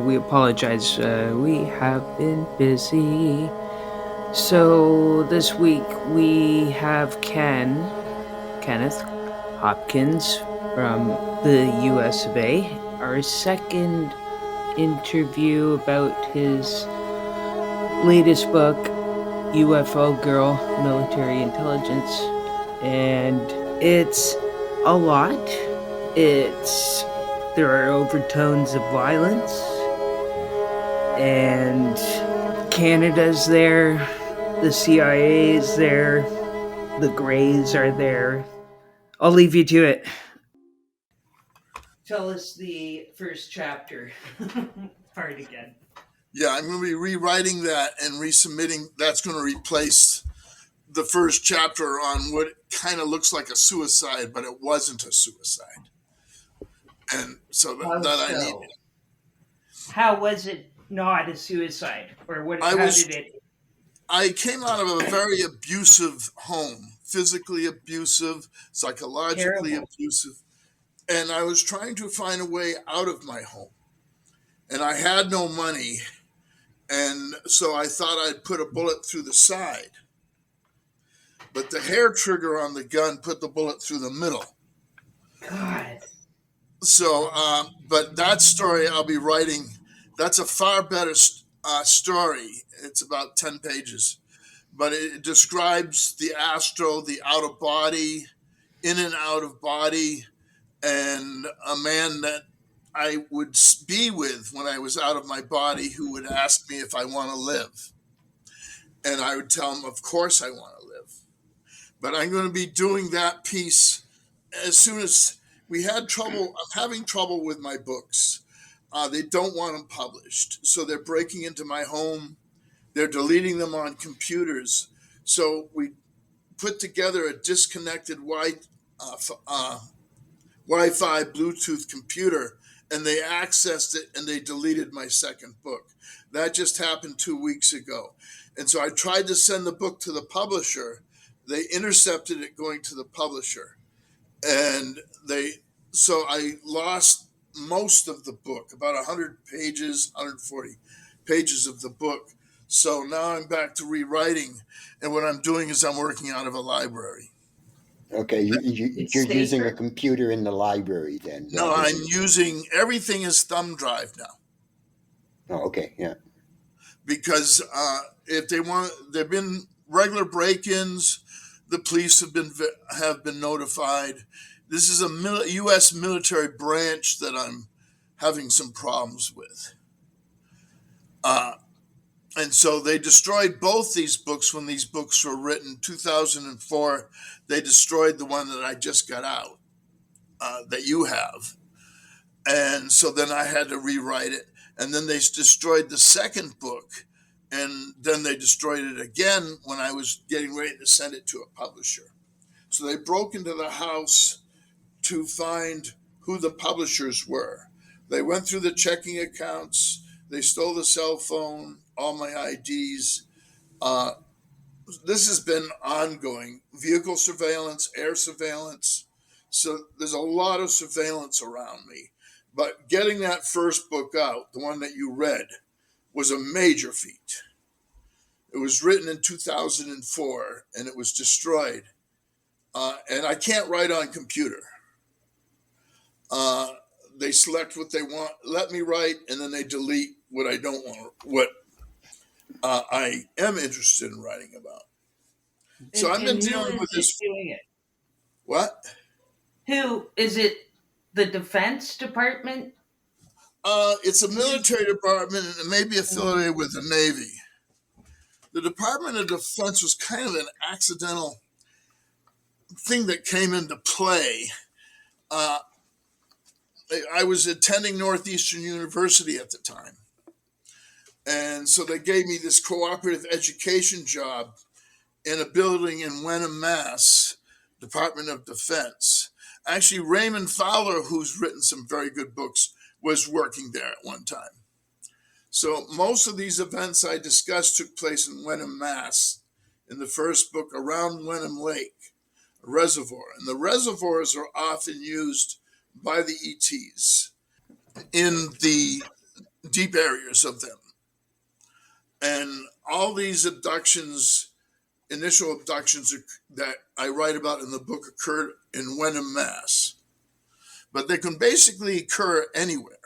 We apologize. We have been busy. So this week we have Kenneth Hopkins from the US of A. Our second interview about his latest book, UFO Girl Military Intelligence. And it's a lot. It's There are overtones of violence, and Canada's there, the CIA is there, the Greys are there. I'll leave you to it. Tell us the first chapter part again. Yeah, I'm going to be rewriting that and resubmitting. That's going to replace the first chapter on what kind of looks like a suicide, but it wasn't a suicide. And so How that I so? need. How was it not a suicide, or what? I How was did it? I came out of a very abusive home, physically abusive, psychologically Terrible. abusive, and I was trying to find a way out of my home. And I had no money, and so I thought I'd put a bullet through the side. But the hair trigger on the gun put the bullet through the middle. God. So, but that story I'll be writing, that's a far better story. It's about 10 pages, but it describes the astral, the out of body, in and out of body, and a man that I would be with when I was out of my body who would ask me if I want to live. And I would tell him, of course I want to live. But I'm going to be doing that piece as soon as we had trouble. I'm having trouble with my books. They don't want them published. So they're breaking into my home. They're deleting them on computers. So we put together a disconnected Wi-Fi Bluetooth computer, and they accessed it and they deleted my second book. That just happened 2 weeks ago. And so I tried to send the book to the publisher. They intercepted it going to the publisher. And so I lost most of the book, about 100 pages, 140 pages of the book. So now I'm back to rewriting. And what I'm doing is I'm working out of a library. Okay, you're using a computer in the library then? No, I'm using, everything is thumb drive now. Oh, okay, yeah. Because if there've been regular break-ins, the police have been notified. This is a U.S. military branch that I'm having some problems with. And so they destroyed both these books when these books were written. 2004, they destroyed the one that I just got out, that you have. And so then I had to rewrite it. And then they destroyed the second book. And then they destroyed it again when I was getting ready to send it to a publisher. So they broke into the house to find who the publishers were. They went through the checking accounts. They stole the cell phone, all my IDs. This has been ongoing. Vehicle surveillance, air surveillance. So there's a lot of surveillance around me. But getting that first book out, the one that you read, was a major feat. It was written in 2004 and it was destroyed. And I can't write on computer. They select what they want, let me write, and then they delete what I don't want, what I am interested in writing about. So I've been dealing with this. Doing it? What? Who is it? The Defense Department? It's a military department and it may be affiliated with the Navy. The Department of Defense was kind of an accidental thing that came into play. I was attending Northeastern University at the time. And so they gave me this cooperative education job in a building in Wenham, Mass, Department of Defense. Actually, Raymond Fowler, who's written some very good books, was working there at one time. So most of these events I discussed took place in Wenham, Mass. In the first book, around Wenham Lake, a reservoir. And the reservoirs are often used by the ETs. In the deep areas of them. And all these abductions, initial abductions that I write about in the book, occurred in Wenham, Mass. But they can basically occur anywhere.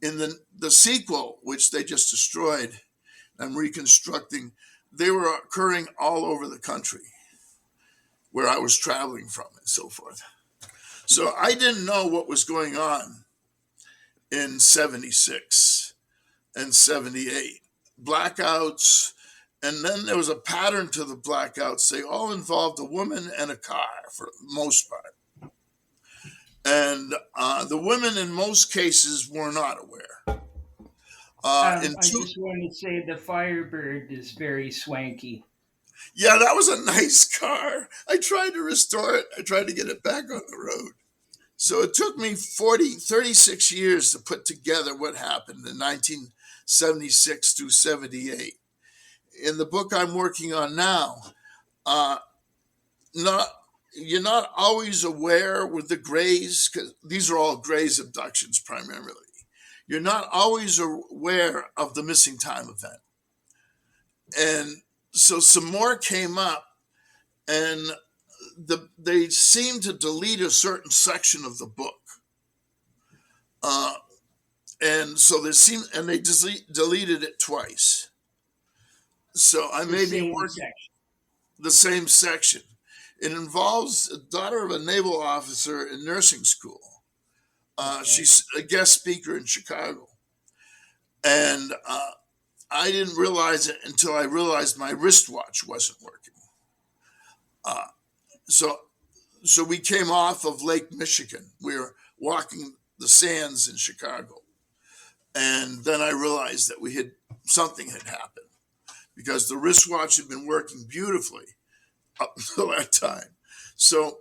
In the sequel, which they just destroyed, I'm reconstructing, they were occurring all over the country where I was traveling from and so forth. So I didn't know what was going on in 76 and 78. Blackouts, and then there was a pattern to the blackouts. They all involved a woman and a car for the most part. And the women in most cases were not aware. I just want to say the Firebird is very swanky. Yeah, that was a nice car. I tried to restore it. I tried to get it back on the road. So it took me 36 years to put together what happened in 1976 to 78. In the book I'm working on now, you're not always aware with the Greys, because these are all Greys abductions primarily. You're not always aware of the missing time event. And so some more came up, and they seemed to delete a certain section of the book. And so they deleted it twice. So I may be working the same section. It involves a daughter of a naval officer in nursing school. She's a guest speaker in Chicago. And I didn't realize it until I realized my wristwatch wasn't working. So we came off of Lake Michigan. We were walking the sands in Chicago. And then I realized that something had happened, because the wristwatch had been working beautifully up until that time. So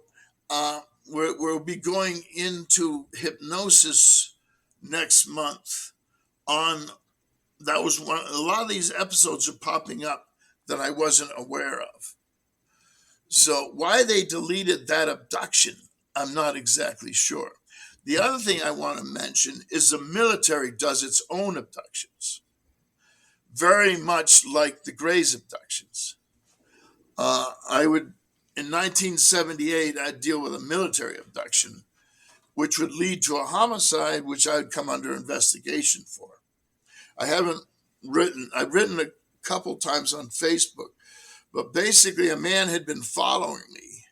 we'll be going into hypnosis next month. That was a lot of these episodes are popping up that I wasn't aware of. So why they deleted that abduction, I'm not exactly sure. The other thing I want to mention is the military does its own abductions, very much like the Greys abductions. In 1978, I'd deal with a military abduction, which would lead to a homicide, which I'd come under investigation for. I've written a couple times on Facebook, but basically a man had been following me.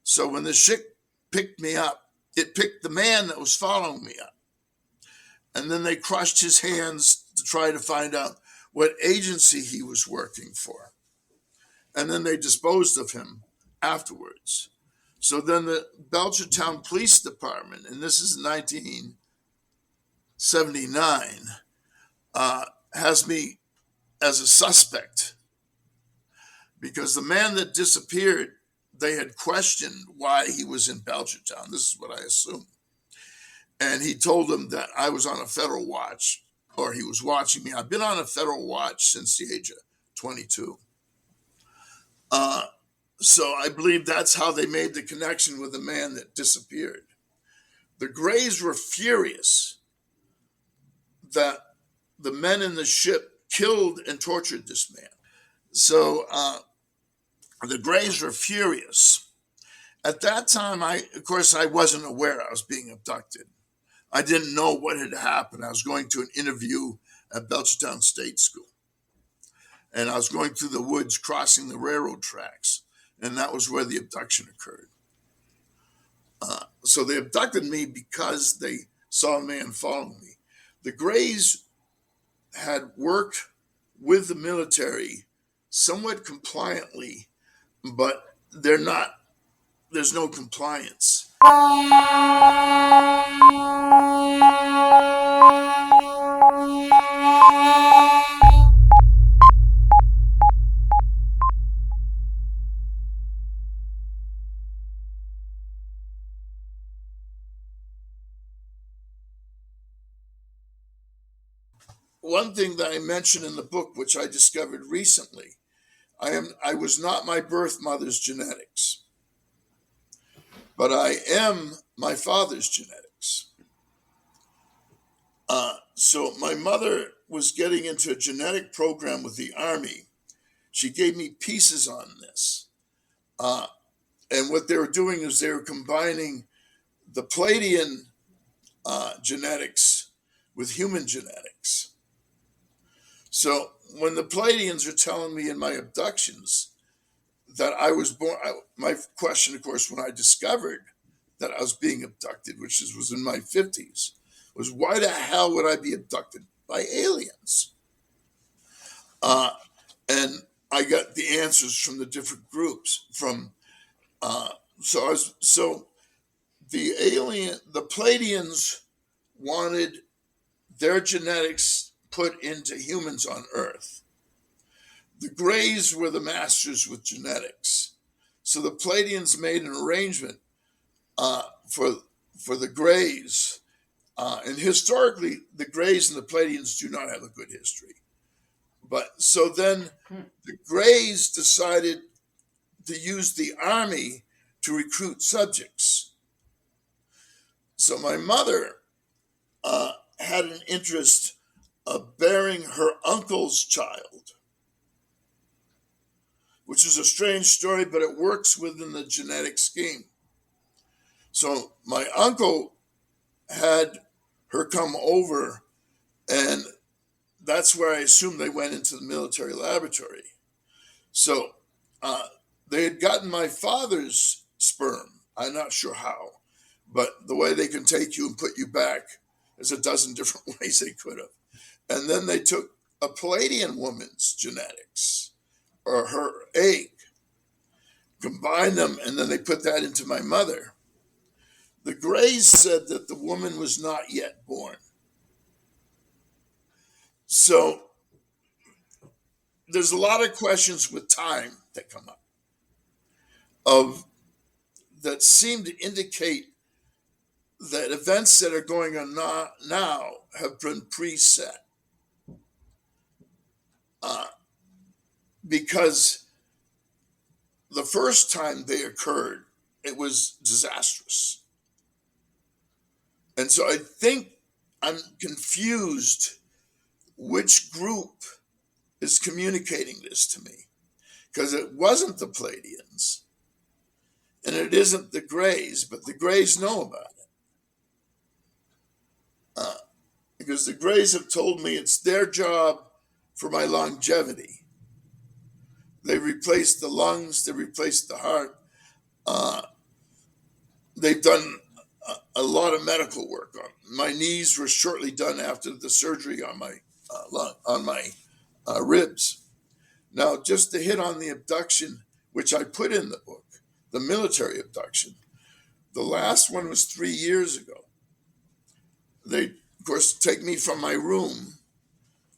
So when the ship picked me up, it picked the man that was following me up. And then they crushed his hands to try to find out what agency he was working for. And then they disposed of him afterwards. So then the Belchertown Police Department, and this is 1979, has me as a suspect, because the man that disappeared, they had questioned why he was in Belchertown. This is what I assume. And he told them that I was on a federal watch, or he was watching me. I've been on a federal watch since the age of 22. So I believe that's how they made the connection with the man that disappeared. The Greys were furious that the men in the ship killed and tortured this man. So the Greys were furious. At that time, of course, I wasn't aware I was being abducted. I didn't know what had happened. I was going to an interview at Belchertown State School. And I was going through the woods, crossing the railroad tracks. And that was where the abduction occurred. So they abducted me because they saw a man following me. The Greys had worked with the military somewhat compliantly, but there's no compliance. One thing that I mentioned in the book, which I discovered recently, I was not my birth mother's genetics, but I am my father's genetics. So my mother was getting into a genetic program with the Army. She gave me pieces on this. Uh, and what they were doing is they were combining the Palladian genetics with human genetics. So when the Palladians are telling me in my abductions that I was born, my question, of course, when I discovered that I was being abducted, which was in my 50s, was why the hell would I be abducted by aliens? Uh, and I got the answers from the different groups. So the Palladians wanted their genetics put into humans on Earth. The Greys were the masters with genetics. So the Palladians made an arrangement for the Greys. And historically, the Greys and the Palladians do not have a good history. But so then the Greys decided to use the Army to recruit subjects. So my mother had an interest of bearing her uncle's child, which is a strange story, but it works within the genetic scheme. So my uncle had her come over, and that's where I assume they went into the military laboratory. So they had gotten my father's sperm. I'm not sure how, but the way they can take you and put you back, there's a dozen different ways they could have. And then they took a Palladian woman's genetics or her egg, combined them, and then they put that into my mother. The Greys said that the woman was not yet born. So there's a lot of questions with time that come up of that seem to indicate that events that are going on now have been preset. Because the first time they occurred, it was disastrous. And so I think I'm confused which group is communicating this to me. Because it wasn't the Palladians and it isn't the Greys, but the Greys know about it. Because the Greys have told me it's their job for my longevity. They replaced the lungs, they replaced the heart. They've done a lot of medical work on me. My knees were shortly done after the surgery on my ribs. Now, just to hit on the abduction, which I put in the book, the military abduction, the last one was 3 years ago. They, of course, take me from my room,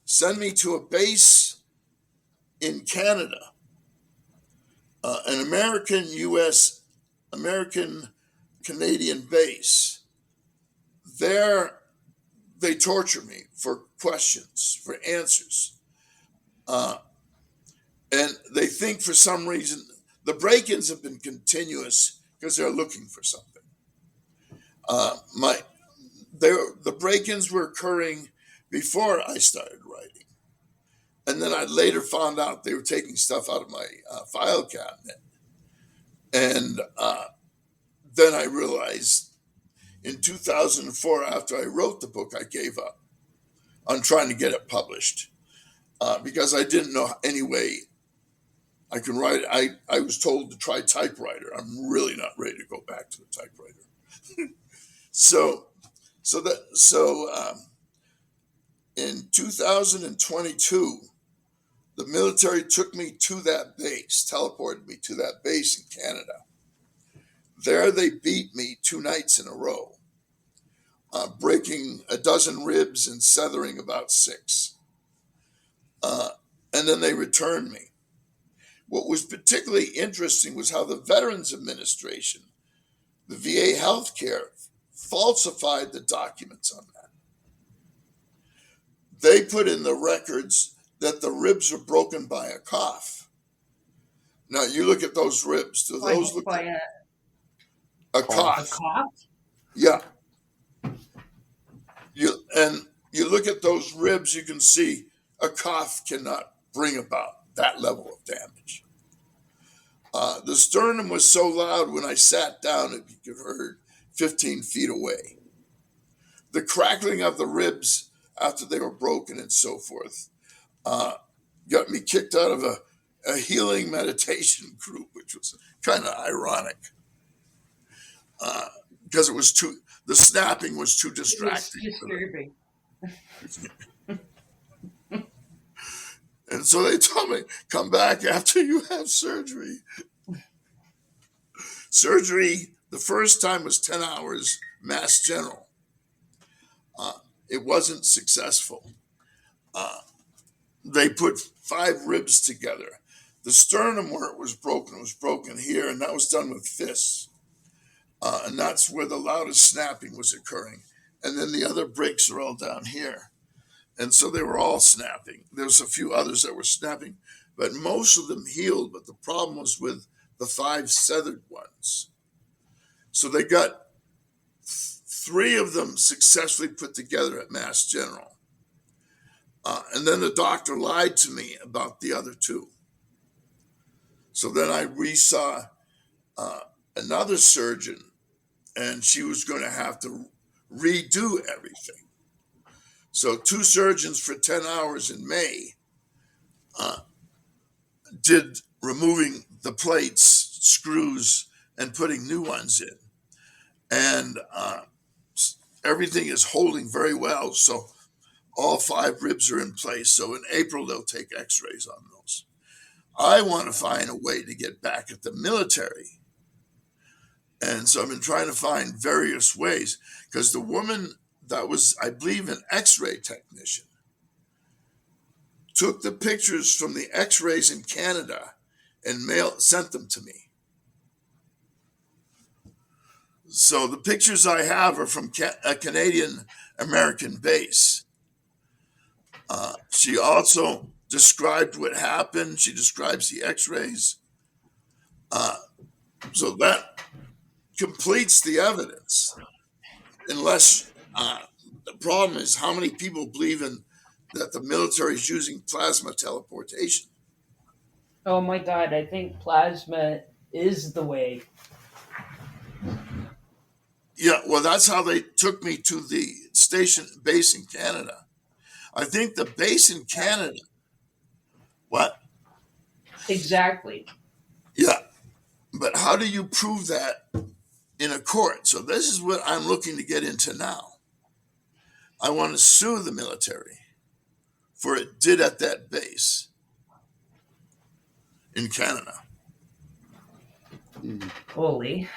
send me to a base in Canada, an American Canadian base. There, they torture me for questions, for answers. And they think for some reason, the break-ins have been continuous because they're looking for something. The break-ins were occurring before I started writing. And then I later found out they were taking stuff out of my file cabinet. And then I realized in 2004, after I wrote the book, I gave up on trying to get it published because I didn't know any way I can write it. I was told to try typewriter. I'm really not ready to go back to the typewriter. So in 2022, the military took me to that base, teleported me to that base in Canada. There they beat me 2 nights in a row, breaking a dozen ribs and severing about 6. And then they returned me. What was particularly interesting was how the Veterans Administration, the VA healthcare, falsified the documents on that. They put in the records that the ribs were broken by a cough. Now you look at those ribs. Do those look like a cough? A cough? Yeah. And you look at those ribs, you can see a cough cannot bring about that level of damage. The sternum was so loud when I sat down, you could heard 15 feet away. The crackling of the ribs after they were broken and so forth got me kicked out of a healing meditation group, which was kind of ironic because the snapping was too distracting. It's disturbing. And so they told me, come back after you have surgery. Surgery, the first time was 10 hours, Mass General. It wasn't successful. They put 5 ribs together. The sternum where it was broken here, and that was done with fists. And that's where the loudest snapping was occurring. And then the other breaks are all down here. And so they were all snapping. There's a few others that were snapping, but most of them healed. But the problem was with the 5 severed ones. So they got 3 of them successfully put together at Mass General. And then the doctor lied to me about the other 2. So then I saw another surgeon, and she was going to have to redo everything. So 2 surgeons for 10 hours in May did removing the plates, screws, and putting new ones in. And everything is holding very well. So all 5 ribs are in place. So in April, they'll take x-rays on those. I want to find a way to get back at the military. And so I've been trying to find various ways, because the woman that was, I believe, an x-ray technician took the pictures from the x-rays in Canada and sent them to me. So the pictures I have are from a Canadian American base. She also described what happened. She describes the x-rays. So that completes the evidence. Unless the problem is how many people believe that the military is using plasma teleportation. Oh my God, I think plasma is the way. Yeah, well, that's how they took me to the base in Canada. I think the base in Canada. What? Exactly. Yeah, but how do you prove that in a court? So this is what I'm looking to get into now. I want to sue the military for it did at that base in Canada. Holy.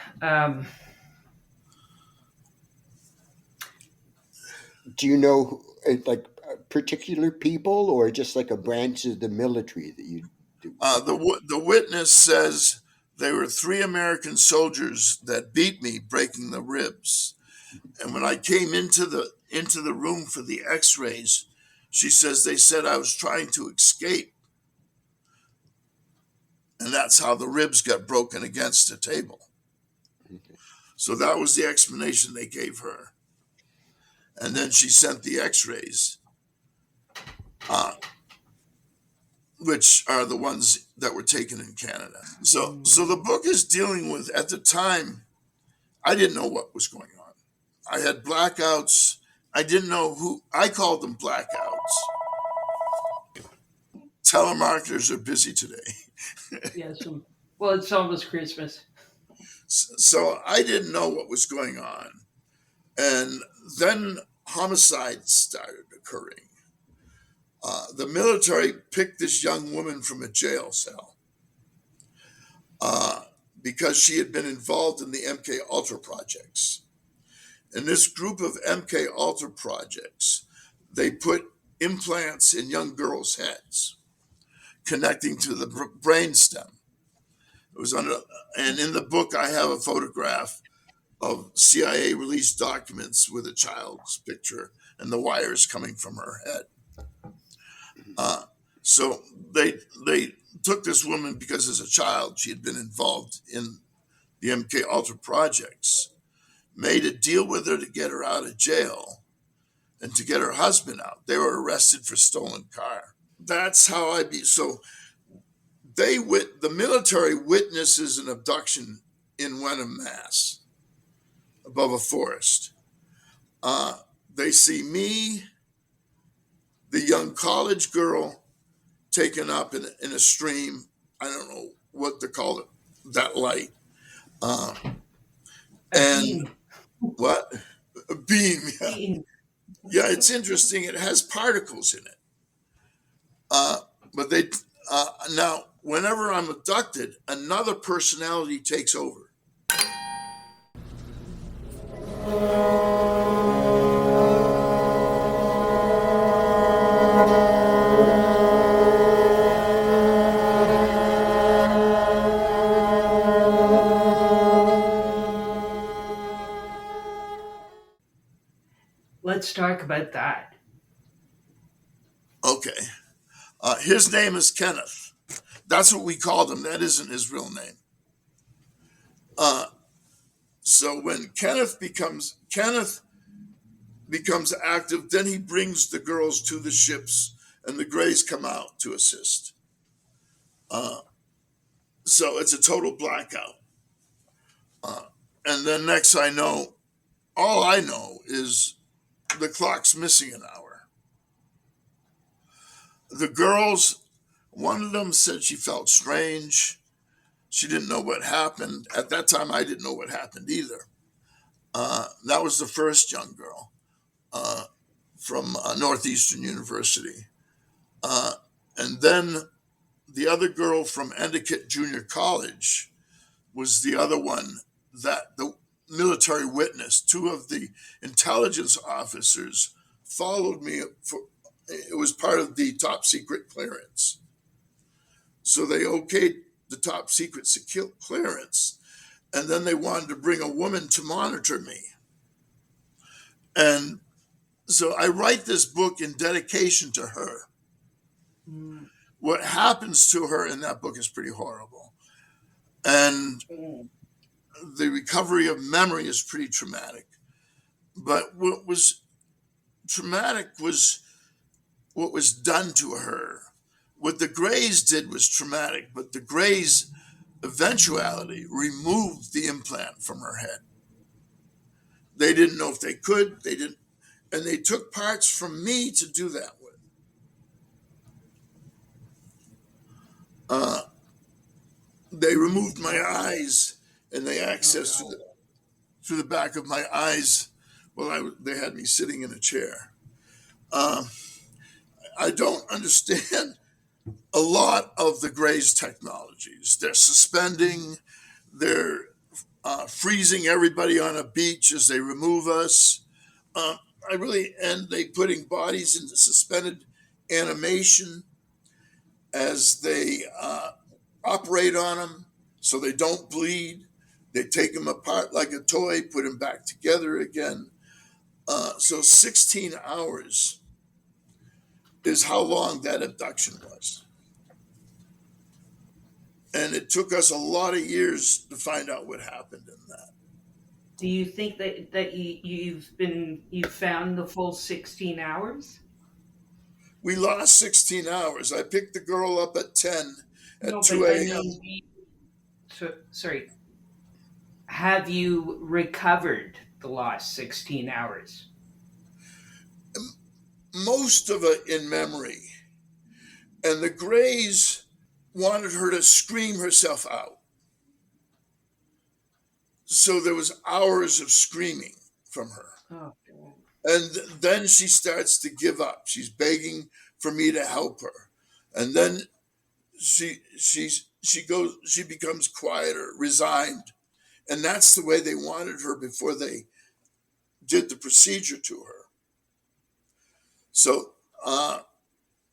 Do you know, like, particular people, or just like a branch of the military that you do? The witness says there were 3 American soldiers that beat me, breaking the ribs. And when I came into the room for the x-rays, she says they said I was trying to escape. And that's how the ribs got broken against the table. Okay. So that was the explanation they gave her. And then she sent the x-rays, which are the ones that were taken in Canada. So the book is dealing with, at the time, I didn't know what was going on. I had blackouts. I didn't know who, I called them blackouts. Telemarketers are busy today. Yes. Well, it's almost Christmas. So I didn't know what was going on. And then homicides started occurring. The military picked this young woman from a jail cell because she had been involved in the MK Ultra projects. In this group of MK Ultra projects, they put implants in young girls' heads, connecting to the brain stem. It was and in the book, I have a photograph of CIA released documents with a child's picture and the wires coming from her head. So they took this woman because as a child she had been involved in the MK Ultra projects, made a deal with her to get her out of jail, and to get her husband out. They were arrested for stolen car. That's how I be. So the military witnesses an abduction in Wenham, Mass, above a forest. Uh, they see me, the young college girl, taken up in a stream. I don't know what to call it, that light. Uh, A and beam. what? A beam. Yeah. Beam. Yeah, it's interesting. It has particles in it. Uh, but they now, whenever I'm abducted, another personality takes over. Let's talk about that. Okay. His name is Kenneth. That's what we called him. That isn't his real name. Uh, so when Kenneth becomes active, then he brings the girls to the ships, and the Greys come out to assist. Uh, so it's a total blackout. And then next all I know is the clock's missing an hour. The girls, one of them said she felt strange. She didn't know what happened. At that time, I didn't know what happened either. That was the first young girl uh, from Northeastern University. Uh, and then the other girl from Endicott Junior College was the other one that the military witness, two of the intelligence officers followed me for, it was part of the top secret clearance. So they okayed the top secret clearance, and then they wanted to bring a woman to monitor me. And so I write this book in dedication to her. Mm. What happens to her in that book is pretty horrible. And the recovery of memory is pretty traumatic. But what was traumatic was what was done to her. What the Greys did was traumatic, but the Greys eventuality removed the implant from her head. They didn't know if they could, they didn't, and they took parts from me to do that with. They removed my eyes, and they accessed through the back of my eyes. Well, they had me sitting in a chair. I don't understand a lot of the Greys technologies. They're suspending, they're freezing everybody on a beach as they remove us. And they putting bodies into suspended animation as they operate on them so they don't bleed. They take them apart like a toy, put them back together again. So 16 hours is how long that abduction was. And it took us a lot of years to find out what happened in that. Do you think that you've found the full 16 hours? We lost 16 hours. I picked the girl up at 10 at No, 2 but I a.m. mean, sorry. Have you recovered the lost 16 hours? Most of it in memory. And the Greys wanted her to scream herself out. So there was hours of screaming from her. Oh, God. And then she starts to give up. She's begging for me to help her. And then she becomes quieter, resigned. And that's the way they wanted her before they did the procedure to her. So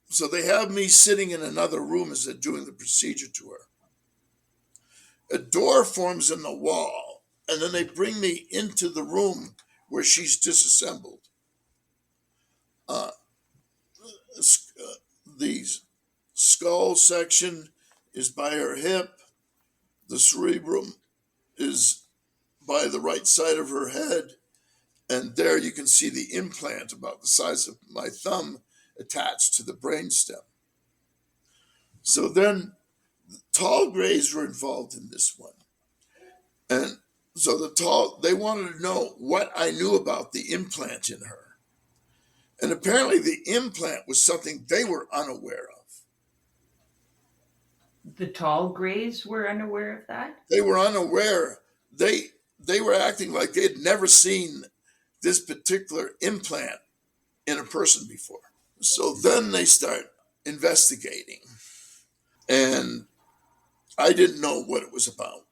so they have me sitting in another room as they're doing the procedure to her. A door forms in the wall, and then they bring me into the room where she's disassembled. Uh, the skull section is by her hip. The cerebrum is by the right side of her head, And there you can see the implant about the size of my thumb attached to the brainstem. So then tall grays were involved in this one. And so they wanted to know what I knew about the implant in her. And apparently the implant was something they were unaware of. The tall grays were unaware of that? They were unaware. They were acting like they had never seen this particular implant in a person before. So then they start investigating. And I didn't know what it was about.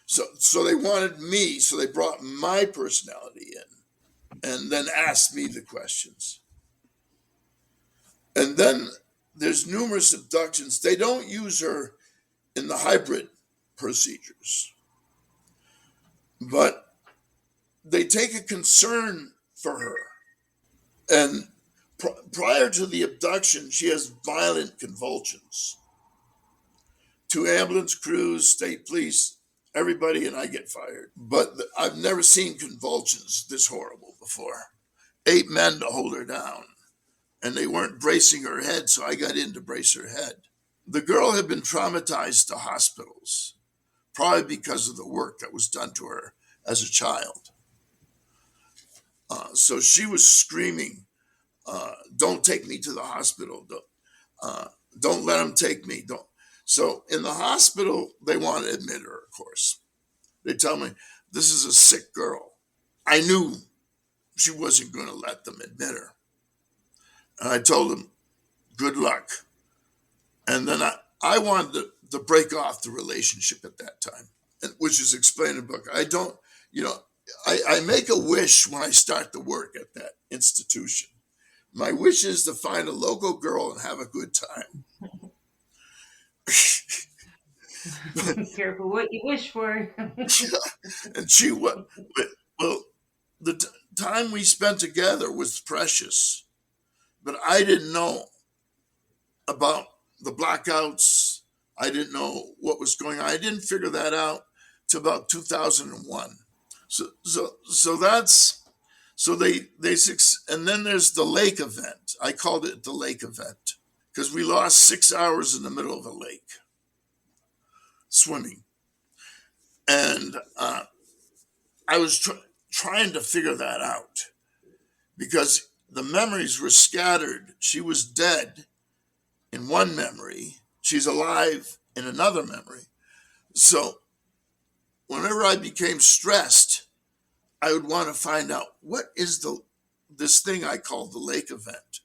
So they wanted me, so they brought my personality in and then asked me the questions. And then there's numerous abductions. They don't use her in the hybrid procedures, but they take a concern for her. And prior to the abduction, she has violent convulsions. Two ambulance crews, state police, everybody, and I get fired. But I've never seen convulsions this horrible before. 8 men to hold her down, and they weren't bracing her head, so I got in to brace her head. The girl had been traumatized to hospitals, probably because of the work that was done to her as a child. So she was screaming, "Don't take me to the hospital! Don't let them take me! Don't." So in the hospital, they want to admit her. Of course, they tell me this is a sick girl. I knew she wasn't going to let them admit her, and I told them, "Good luck." And then I wanted to break off the relationship at that time, which is explained in the book. I don't, I make a wish when I start the work at that institution. My wish is to find a local girl and have a good time. Careful what you wish for. And she, well, the time we spent together was precious, but I didn't know about the blackouts. I didn't know what was going on. I didn't figure that out till about 2001. So that's so they and then there's the lake event. I called it the lake event because we lost 6 hours in the middle of a lake swimming, and I was trying to figure that out because the memories were scattered. She was dead in one memory. She's alive in another memory. So whenever I became stressed, I would want to find out what is this thing I call the lake event.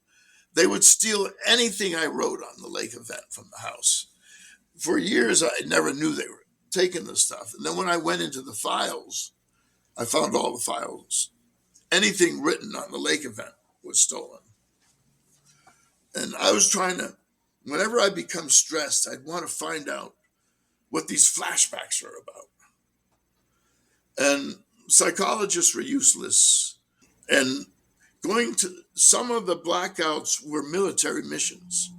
They would steal anything I wrote on the lake event from the house. For years, I never knew they were taking the stuff. And then when I went into the files, I found all the files. Anything written on the lake event was stolen. And I was trying to, whenever I become stressed, I'd want to find out what these flashbacks are about. And psychologists were useless. And going to some of the blackouts were military missions.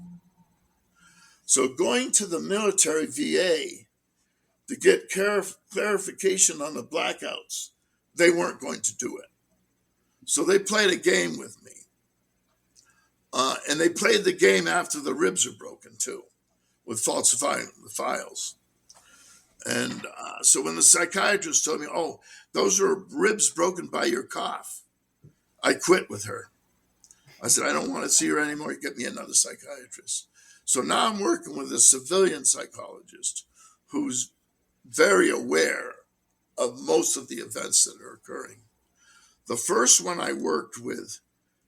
So going to the military VA to get clarification on the blackouts, they weren't going to do it. So they played a game with me. And they played the game after the ribs are broken too, with falsifying the files. And so when the psychiatrist told me, "Oh, those are ribs broken by your cough," I quit with her. I said, "I don't want to see her anymore. Get me another psychiatrist." So now I'm working with a civilian psychologist who's very aware of most of the events that are occurring. The first one I worked with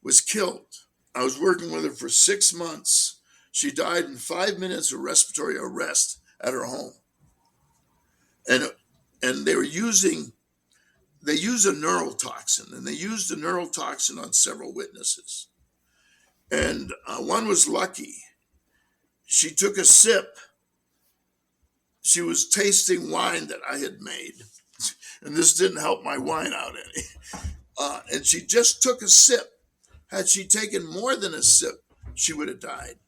was killed. I was working with her for 6 months. She died in 5 minutes of respiratory arrest at her home. And they use a neurotoxin, and they used the neurotoxin on several witnesses. And one was lucky. She took a sip. She was tasting wine that I had made, and this didn't help my wine out any. And she just took a sip. Had she taken more than a sip, she would have died.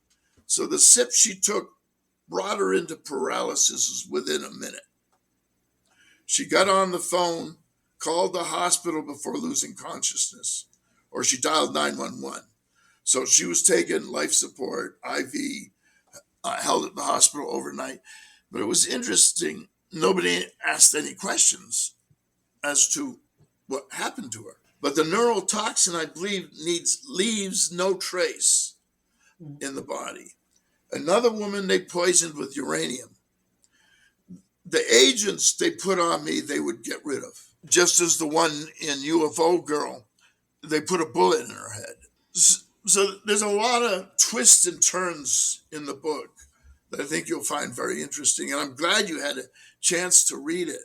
So the sip she took brought her into paralysis within a minute. She got on the phone, called the hospital before losing consciousness, or she dialed 911. So she was taken life support, IV, held at the hospital overnight. But it was interesting. Nobody asked any questions as to what happened to her. But the neurotoxin, I believe, leaves no trace in the body. Another woman they poisoned with uranium. The agents they put on me, they would get rid of. Just as the one in UFO Girl, they put a bullet in her head. So there's a lot of twists and turns in the book that I think you'll find very interesting. And I'm glad you had a chance to read it.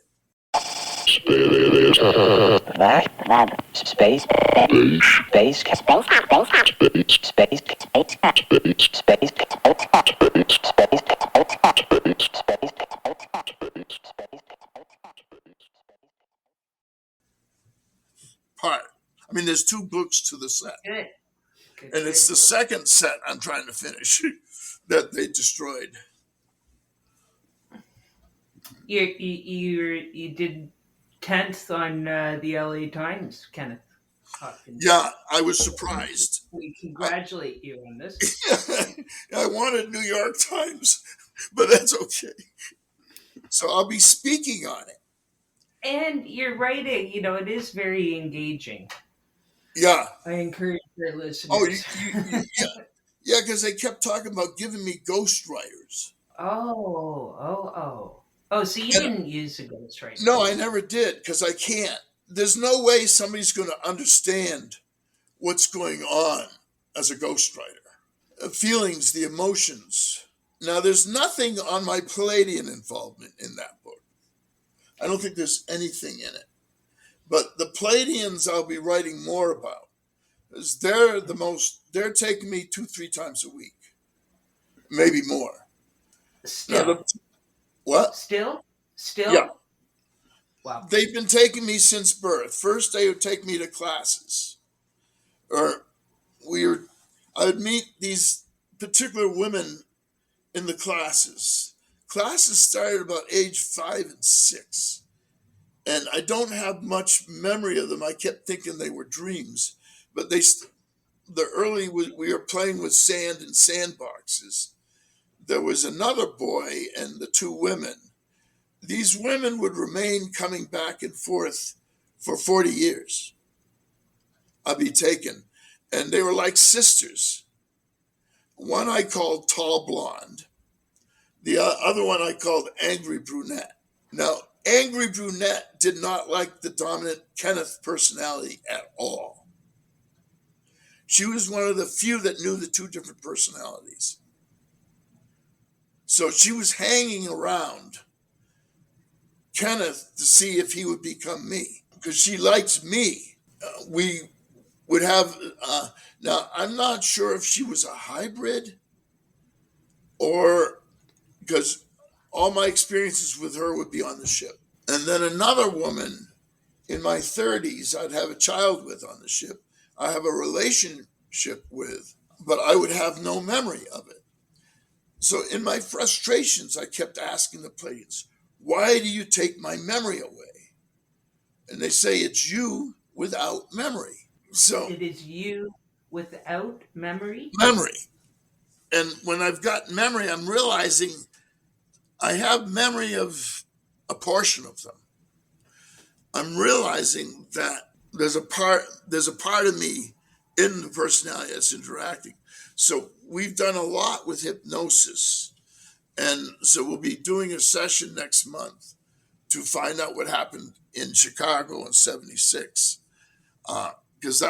Part. I mean, there's 2 books to the set. Good. And it's the second set I'm trying to finish that they destroyed. You did 10th on the LA Times, Kenneth Hopkins. Yeah, I was surprised. We congratulate you on this. I wanted New York Times, but that's okay. So I'll be speaking on it. And your writing, it is very engaging. Yeah. I encourage your listeners. Oh, yeah, because they kept talking about giving me ghostwriters. Oh, so you didn't use a ghostwriter? No, I never did, because I can't. There's no way somebody's going to understand what's going on as a ghostwriter. The feelings, the emotions. Now, there's nothing on my Palladian involvement in that book. I don't think there's anything in it. But the Palladians I'll be writing more about. Because they're taking me 2-3 times a week. Maybe more. Still? What? Still? Yeah. Wow. They've been taking me since birth. First, they would take me to classes. Or I would meet these particular women in the classes. Classes started about age 5 and 6. And I don't have much memory of them. I kept thinking they were dreams. But we were playing with sand in sandboxes. There was another boy and the 2 women. These women would remain coming back and forth for 40 years. I'd be taken. And they were like sisters. One I called Tall Blonde. The other one I called Angry Brunette. Now, Angry Brunette did not like the dominant Kenneth personality at all. She was one of the few that knew the 2 different personalities. So she was hanging around Kenneth to see if he would become me, because she likes me. We would have, now I'm not sure if she was a hybrid, or because all my experiences with her would be on the ship. And then another woman in my 30s I'd have a child with on the ship. I have a relationship with, but I would have no memory of it. So in my frustrations, I kept asking the Pleiadians, why do you take my memory away? And they say, it's you without memory. So it is you without memory? Memory. And when I've got memory, I'm realizing I have memory of a portion of them. I'm realizing that there's a part of me in the personality that's interacting. So we've done a lot with hypnosis. And so we'll be doing a session next month to find out what happened in Chicago in 76. Because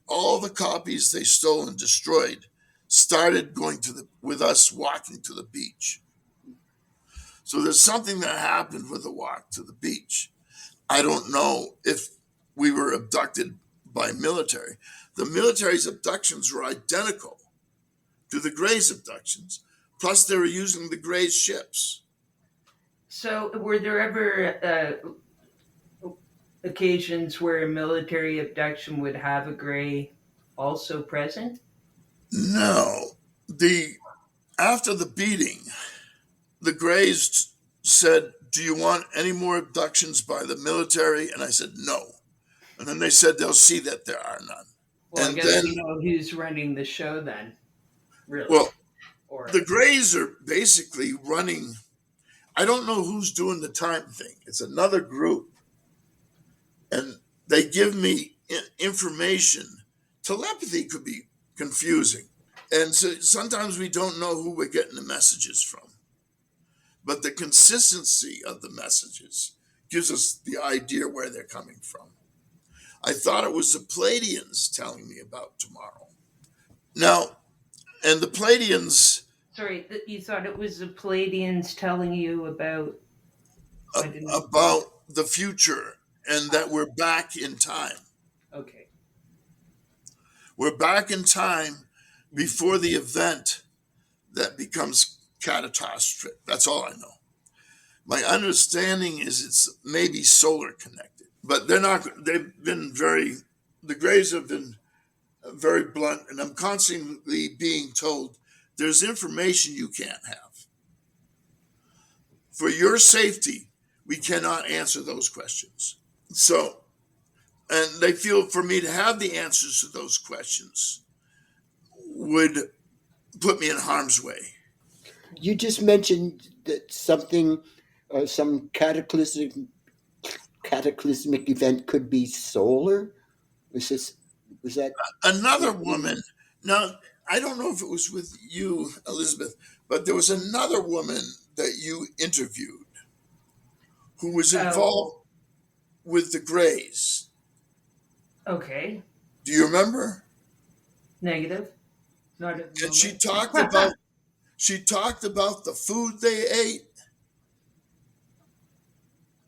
all the copies they stole and destroyed started going with us walking to the beach. So there's something that happened with the walk to the beach. I don't know if we were abducted by military. The military's abductions were identical to the Greys' abductions. Plus, they were using the Greys' ships. So, were there ever occasions where a military abduction would have a Grey also present? No. After the beating, the Greys said, do you want any more abductions by the military? And I said, no. And then they said they'll see that there are none. Well, I And guess then, we know who's running the show then, really. well, Or the Greys are basically running. I don't know who's doing the time thing. It's another group. And they give me information. Telepathy could be confusing. And so sometimes we don't know who we're getting the messages from. But the consistency of the messages gives us the idea where they're coming from. I thought it was the Pleiadians telling me about tomorrow. Now, and the Pleiadians sorry, you thought it was the Palladians telling you about? I didn't. about the future and that we're back in time. Okay. We're back in time before the event that becomes catastrophic. That's all I know. My understanding is it's maybe solar connected, but they're not. They've been very. The Greys have been very blunt, and I'm constantly being told there's information you can't have. For your safety, we cannot answer those questions. So, and they feel for me to have the answers to those questions would put me in harm's way. You just mentioned that something, some cataclysmic event could be solar. Was that? Another woman, now, I don't know if it was with you, Elizabeth, but there was another woman that you interviewed who was involved with the Greys. Okay. Do you remember? Negative. Not at the And she moment. talked about the food they ate.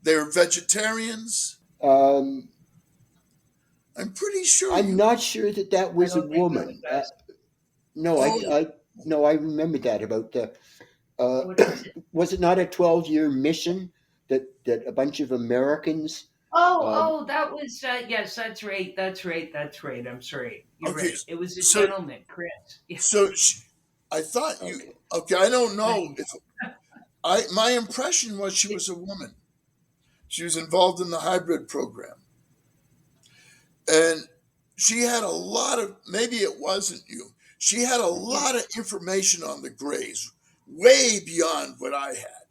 They were vegetarians. Um, I'm pretty sure I'm not sure that that I was a don't think that woman. was us. No, Oh, no, I remember that about the. Uh, What is it? was it not a 12-year mission that a bunch of Americans? Oh, Um, oh, that was yes, that's right. That's right. That's right. I'm sorry. You're okay. right. It was a So, gentleman, Chris. Yeah. so I thought you. okay. Okay, I don't know Nice. if my impression was she was a woman. She was involved in the hybrid program, and she had a lot of. Maybe it wasn't you. She had a Yeah. lot of information on the Greys, way beyond what I had.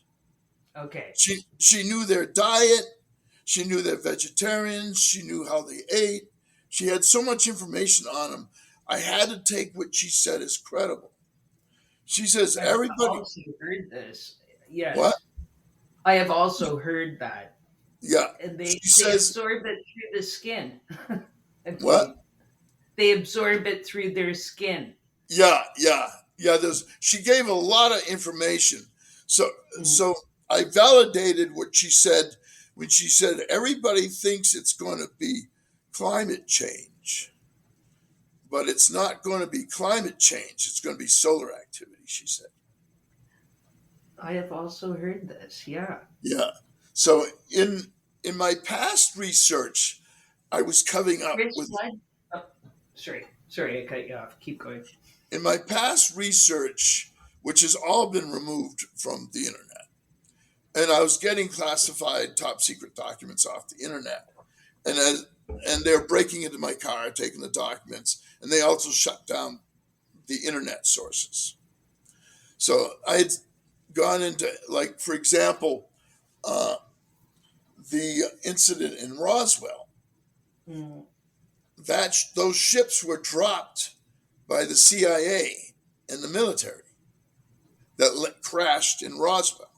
Okay. She knew their diet. She knew they're vegetarians. She knew how they ate. She had so much information on them. I had to take what she said as credible. She says I've everybody. also heard this. What? Yes, I have also heard that, Yeah. and She they says absorb it through the skin. I what? believe they absorb it through their skin. Yeah. She gave a lot of information. So Mhm. so I validated what she said when she said everybody thinks it's going to be climate change, but it's not going to be climate change. It's going to be solar activity. She said. I have also heard this. Yeah. Yeah. So in my past research, I was coming up Chris, with what? Oh, sorry, I cut you off. Keep going. in my past research, which has all been removed from the internet, and I was getting classified top secret documents off the internet, and they're breaking into my car, taking the documents, and they also shut down the internet sources. So I had gone into, like, for example, uh, the incident in Roswell. Mm. Those ships were dropped by the CIA and the military that crashed in Roswell.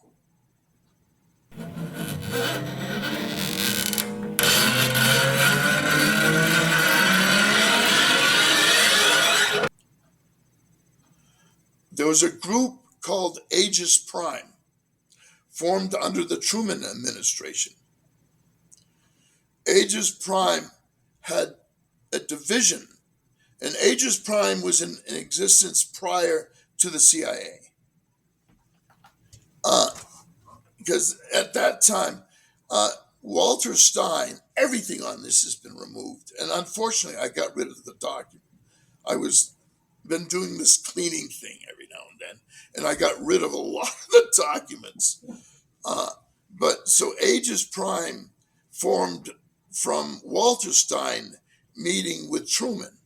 There was a group called Aegis Prime, formed under the Truman administration. Aegis Prime had a division, and Aegis Prime was in existence prior to the CIA. Because at that time, Walter Stein, everything on this has been removed. And unfortunately, I got rid of the document. I was been doing this cleaning thing every now and then, and I got rid of a lot of the documents. But so Aegis Prime formed from Walter Stein meeting with Truman.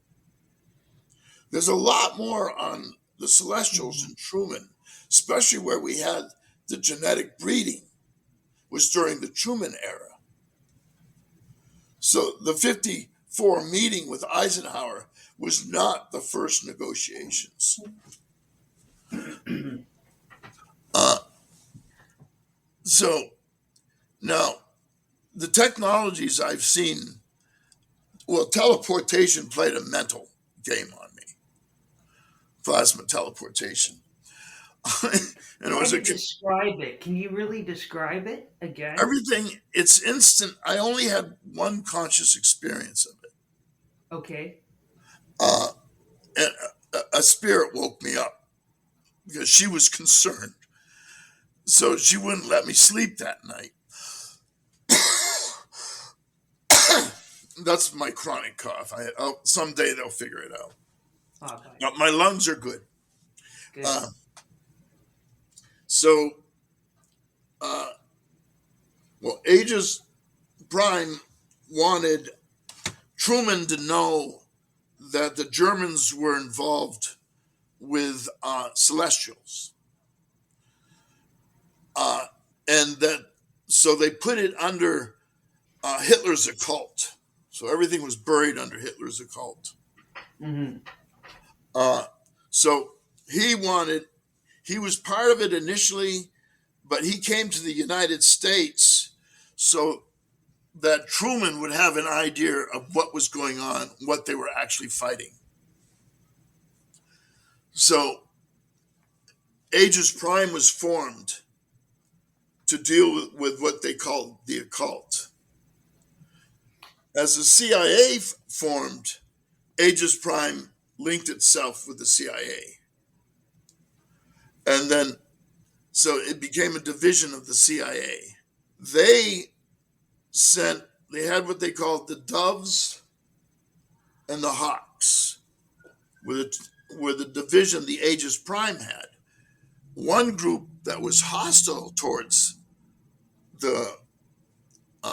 There's a lot more on the Celestials Mhm. in Truman, especially where we had the genetic breeding, was during the Truman era. So the 54 meeting with Eisenhower was not the first negotiations. Uh, so now the technologies I've seen, well, teleportation played a mental game on me, plasma teleportation. And it Try was to describe it. Can you really describe it again? everything, it's instant. I only had one conscious experience of it. Okay. Uh, and a spirit woke me up because she was concerned. So she wouldn't let me sleep that night. That's my chronic cough. Someday they'll figure it out. Okay. Now, my lungs are good. Good. Uh, so, uh, well, Aegis Prime wanted Truman to know that the Germans were involved with Celestials. Uh, and that, so they put it under Hitler's occult. So everything was buried under Hitler's occult. Hmm. Uh, so he wanted, he was part of it initially, but he came to the United States so that Truman would have an idea of what was going on, what they were actually fighting. So Aegis Prime was formed to deal with what they called the occult. As the CIA formed, Aegis Prime linked itself with the CIA. And then, so it became a division of the CIA. They sent, they had what they called the Doves and the Hawks, with the division the Aegis Prime had. One group that was hostile towards the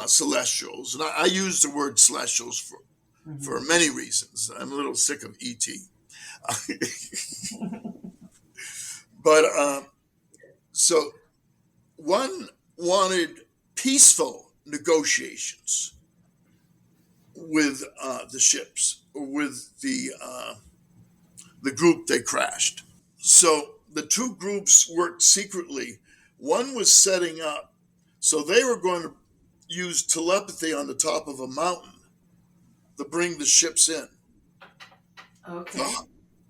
Celestials, and I use the word Celestials for Hmm. many reasons. I'm a little sick of ET. But so one wanted peaceful negotiations with the ships, or with the group they crashed. So the two groups worked secretly. One was setting up, so they were going to use telepathy on the top of a mountain to bring the ships in. The, Okay.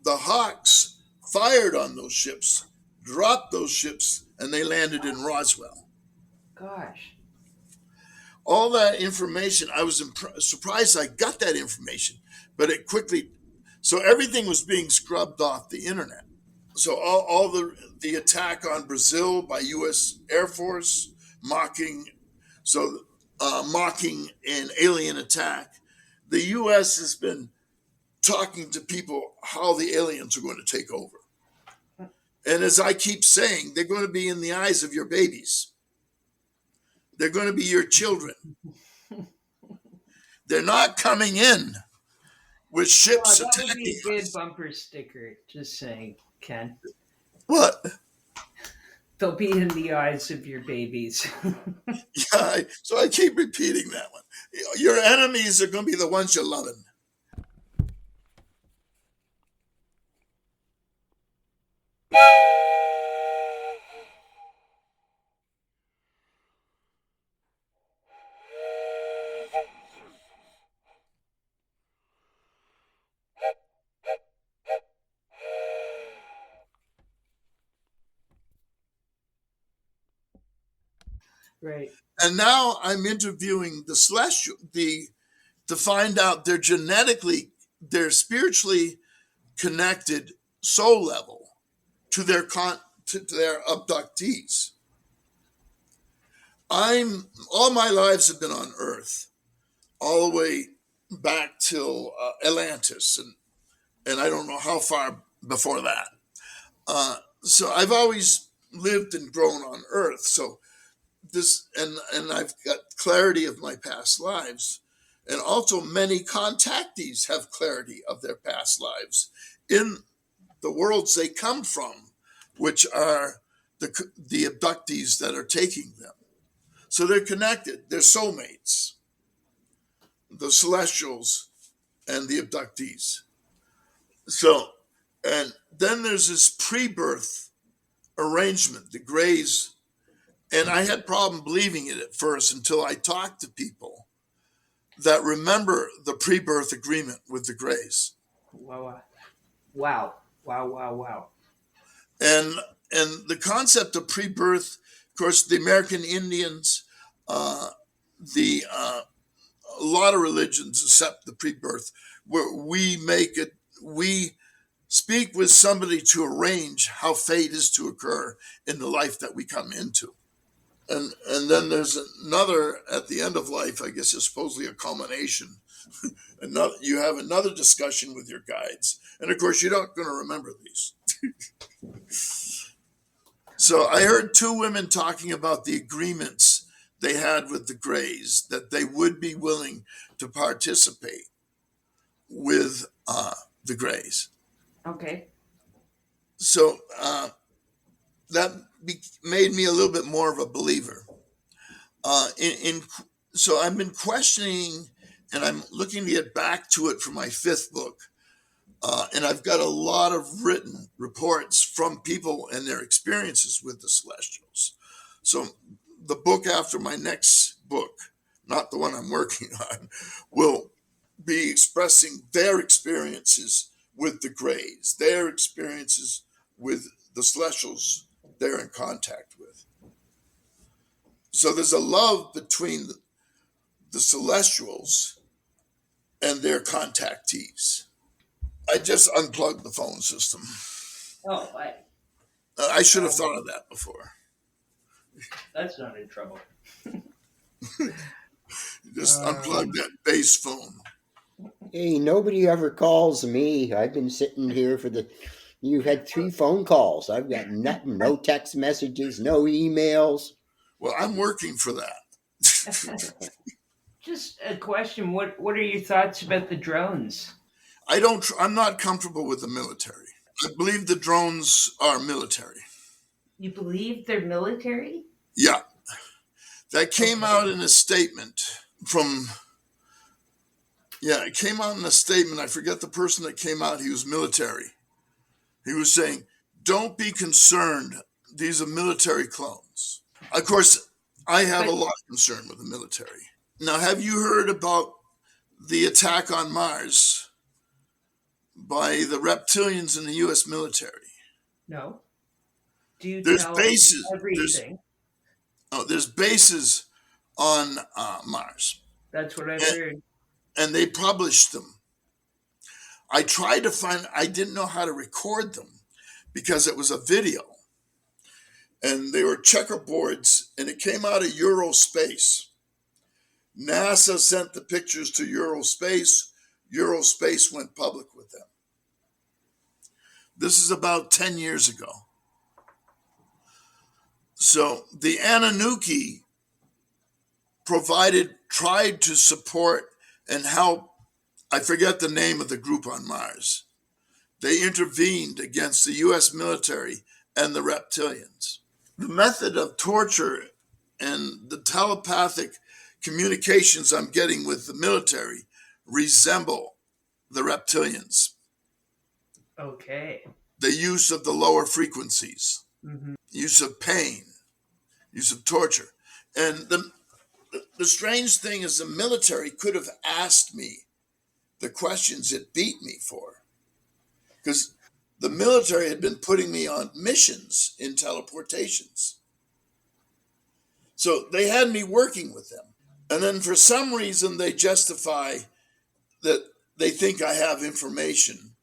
the Hawks fired on those ships, dropped those ships, and they landed in Roswell. Gosh. All that information, I was surprised I got that information, but it quickly, so everything was being scrubbed off the internet. So all the attack on Brazil by U.S. Air Force, mocking, so mocking an alien attack, the U.S. has been talking to people how the aliens are going to take over. And as I keep saying, they're going to be in the eyes of your babies. They're going to be your children. They're not coming in with Oh, ships that would be attacking a good us. bumper sticker. Just saying, Ken. What? They'll be in the eyes of your babies. Yeah, so I keep repeating that one. Your enemies are going to be the ones you're loving. Right. And now I'm interviewing the celestial, to find out they're spiritually connected soul level to to their abductees. I'm all my lives have been on Earth, all the way back till Atlantis, and I don't know how far before that. So I've always lived and grown on Earth. So this, and I've got clarity of my past lives, and also many contactees have clarity of their past lives in the worlds they come from, which are the abductees that are taking them. So they're connected. They're soulmates, the celestials and the abductees. So, and then there's this pre-birth arrangement, the Greys, and I had problem believing it at first until I talked to people that remember the pre-birth agreement with the Greys. Wow. Wow. Wow. Wow. Wow. And and the concept of pre-birth, of course, the American Indians, uh, the a lot of religions accept the pre-birth, where we speak with somebody to arrange how fate is to occur in the life that we come into. And then there's another at the end of life, I guess is supposedly a culmination. Another, you have another discussion with your guides, and of course you're not going to remember these. So I heard two women talking about the agreements they had with the Greys, that they would be willing to participate with the Greys. Okay. So that made me a little bit more of a believer. In So I've been questioning, and I'm looking to get back to it for my fifth book. And I've got a lot of written reports from people and their experiences with the Celestials. So the book after my next book, not the one I'm working on, will be expressing their experiences with the Greys, their experiences with the Celestials they're in contact with. So there's a love between the Celestials and their contactees. I just unplugged the phone system. Oh, I should have thought of that before. that's not in trouble. Just unplug that base phone. Hey, nobody ever calls me. I've been sitting here for the. You've had 3 phone calls. I've got nothing. No text messages. No emails. Well, I'm working for that. Just a question. What are your thoughts about the drones? I'm not comfortable with the military. I believe the drones are military. You believe they're military? Yeah. That came Okay. out in a statement from, yeah, it came out in a statement. I forget the person that came out. He was military. He was saying, don't be concerned. These are military clones. Of course, I have a But lot of concern with the military. Now, have you heard about the attack on Mars by the reptilians in the U.S. military? no. Do you There's tell bases. everything? There's bases on Mars, That's what I've and, heard. and they published them. I tried to find. I didn't know how to record them because it was a video, and they were checkerboards, and it came out of Eurospace. NASA sent the pictures to Eurospace. Eurospace went public with them. This is about 10 years ago. So the Anunnaki tried to support and help. I forget the name of the group on Mars. They intervened against the US military and the reptilians. The method of torture and the telepathic communications I'm getting with the military resemble the reptilians. Okay. The use of the lower frequencies, Mm-hmm. use of pain, use of torture. And the strange thing is the military could have asked me the questions it beat me for, because the military had been putting me on missions in teleportations. So they had me working with them. And then for some reason, they justify that they think I have information.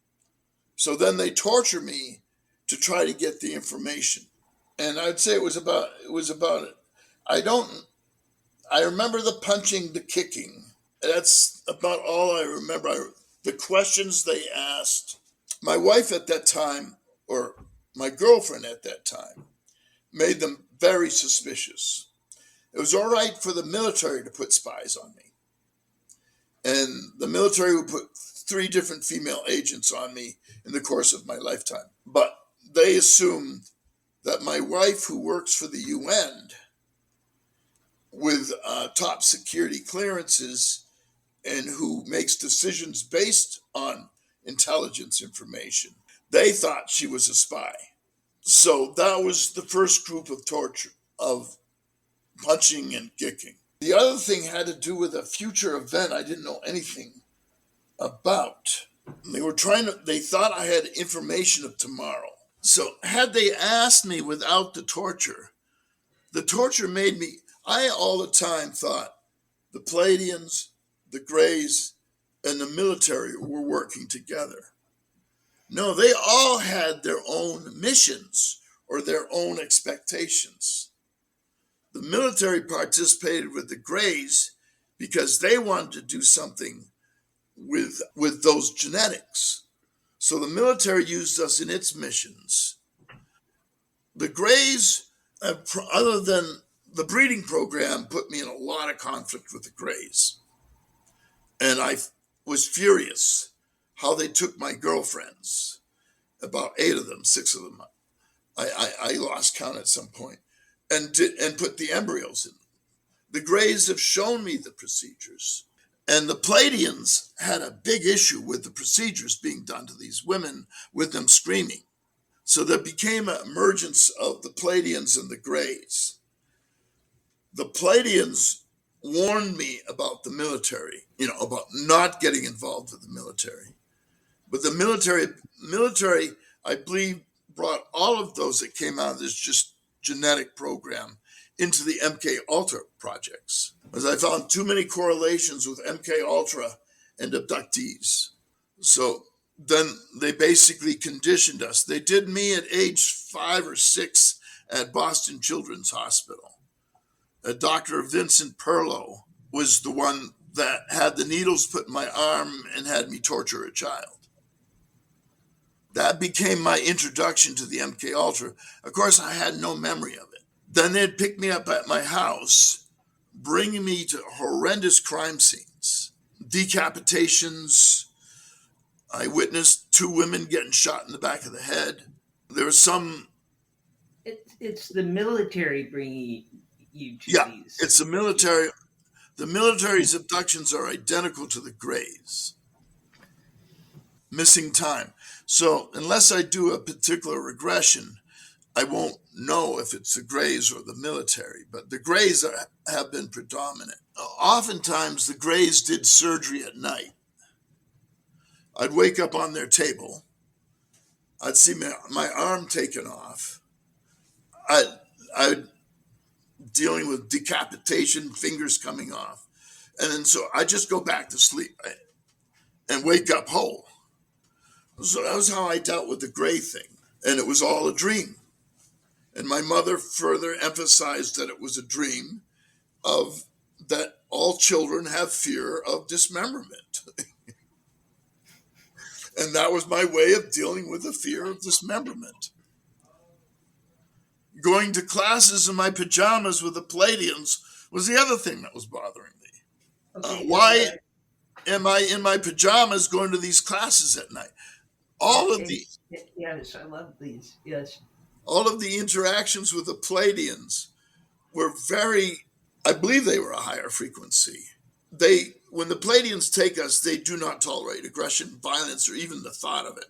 So then they torture me to try to get the information. And I'd say it was about it. I remember the punching, the kicking. That's about all I remember. The questions they asked. My wife at that time, or my girlfriend at that time, made them very suspicious. It was all right for the military to put spies on me. And the military would put 3 different female agents on me in the course of my lifetime. But they assumed that my wife, who works for the UN with top security clearances and who makes decisions based on intelligence information, they thought she was a spy. So that was the first group of torture, of punching and kicking. The other thing had to do with a future event I didn't know anything about. They thought I had information of tomorrow. So had they asked me without the torture made me, I all the time thought the Pleiadians, the Greys, and the military were working together. No, they all had their own missions or their own expectations. The military participated with the Greys because they wanted to do something with those genetics. So the military used us in its missions. The Greys, other than the breeding program, put me in a lot of conflict with the Greys. And I was furious how they took my girlfriends, about 8 of them, 6 of them. I lost count at some point, and put the embryos in. The Greys have shown me the procedures. And the Pleiadians had a big issue with the procedures being done to these women, with them screaming. So there became an emergence of the Pleiadians and the Greys. The Pleiadians warned me about the military, about not getting involved with the military. But the military, I believe, brought all of those that came out of this just genetic program into the MK Ultra projects, as I found too many correlations with MK Ultra and abductees. So then they basically conditioned us. They did me at age 5 or 6 at Boston Children's Hospital. Dr. Vincent Perlow was the one that had the needles put in my arm and had me torture a child. That became my introduction to the MK Ultra. Of course, I had no memory of it. Then they'd pick me up at my house, bringing me to horrendous crime scenes, decapitations. I witnessed 2 women getting shot in the back of the head. There was some... It's the military bringing you to these. It's the military. The military's abductions are identical to the Greys. Missing time. So unless I do a particular regression, I won't know if it's the Greys or the military, but the Greys have been predominant. Oftentimes, the Greys did surgery at night. I'd wake up on their table. I'd see my arm taken off. I'd dealing with decapitation, fingers coming off. And then so I just go back to sleep and wake up whole. So that was how I dealt with the Grey thing. And it was all a dream. And my mother further emphasized that it was a dream of that all children have fear of dismemberment. And that was my way of dealing with the fear of dismemberment. Going to classes in my pajamas with the Pleiadians was the other thing that was bothering me. Okay, Why am I in my pajamas going to these classes at night? Yes, I love these. Yes. All of the interactions with the Pleiadians were I believe they were a higher frequency. When the Pleiadians take us, they do not tolerate aggression, violence, or even the thought of it.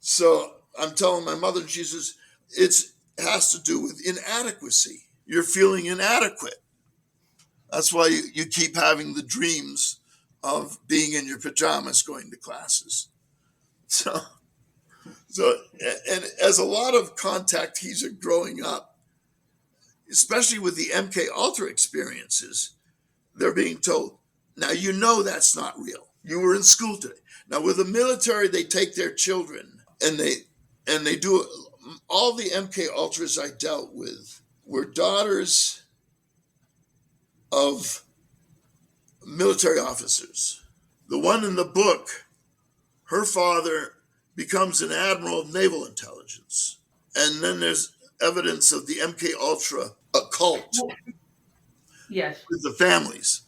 So I'm telling my mother, and she says, it has to do with inadequacy. You're feeling inadequate. That's why you keep having the dreams of being in your pajamas going to classes. So and as a lot of contactees are growing up, especially with the MK Ultra experiences, they're being told, now that's not real. You were in school today. Now with the military, they take their children and they do it. All the MK Ultras I dealt with were daughters of military officers. The one in the book, her father becomes an admiral of naval intelligence. And then there's evidence of the MK Ultra occult. Yes. with the families.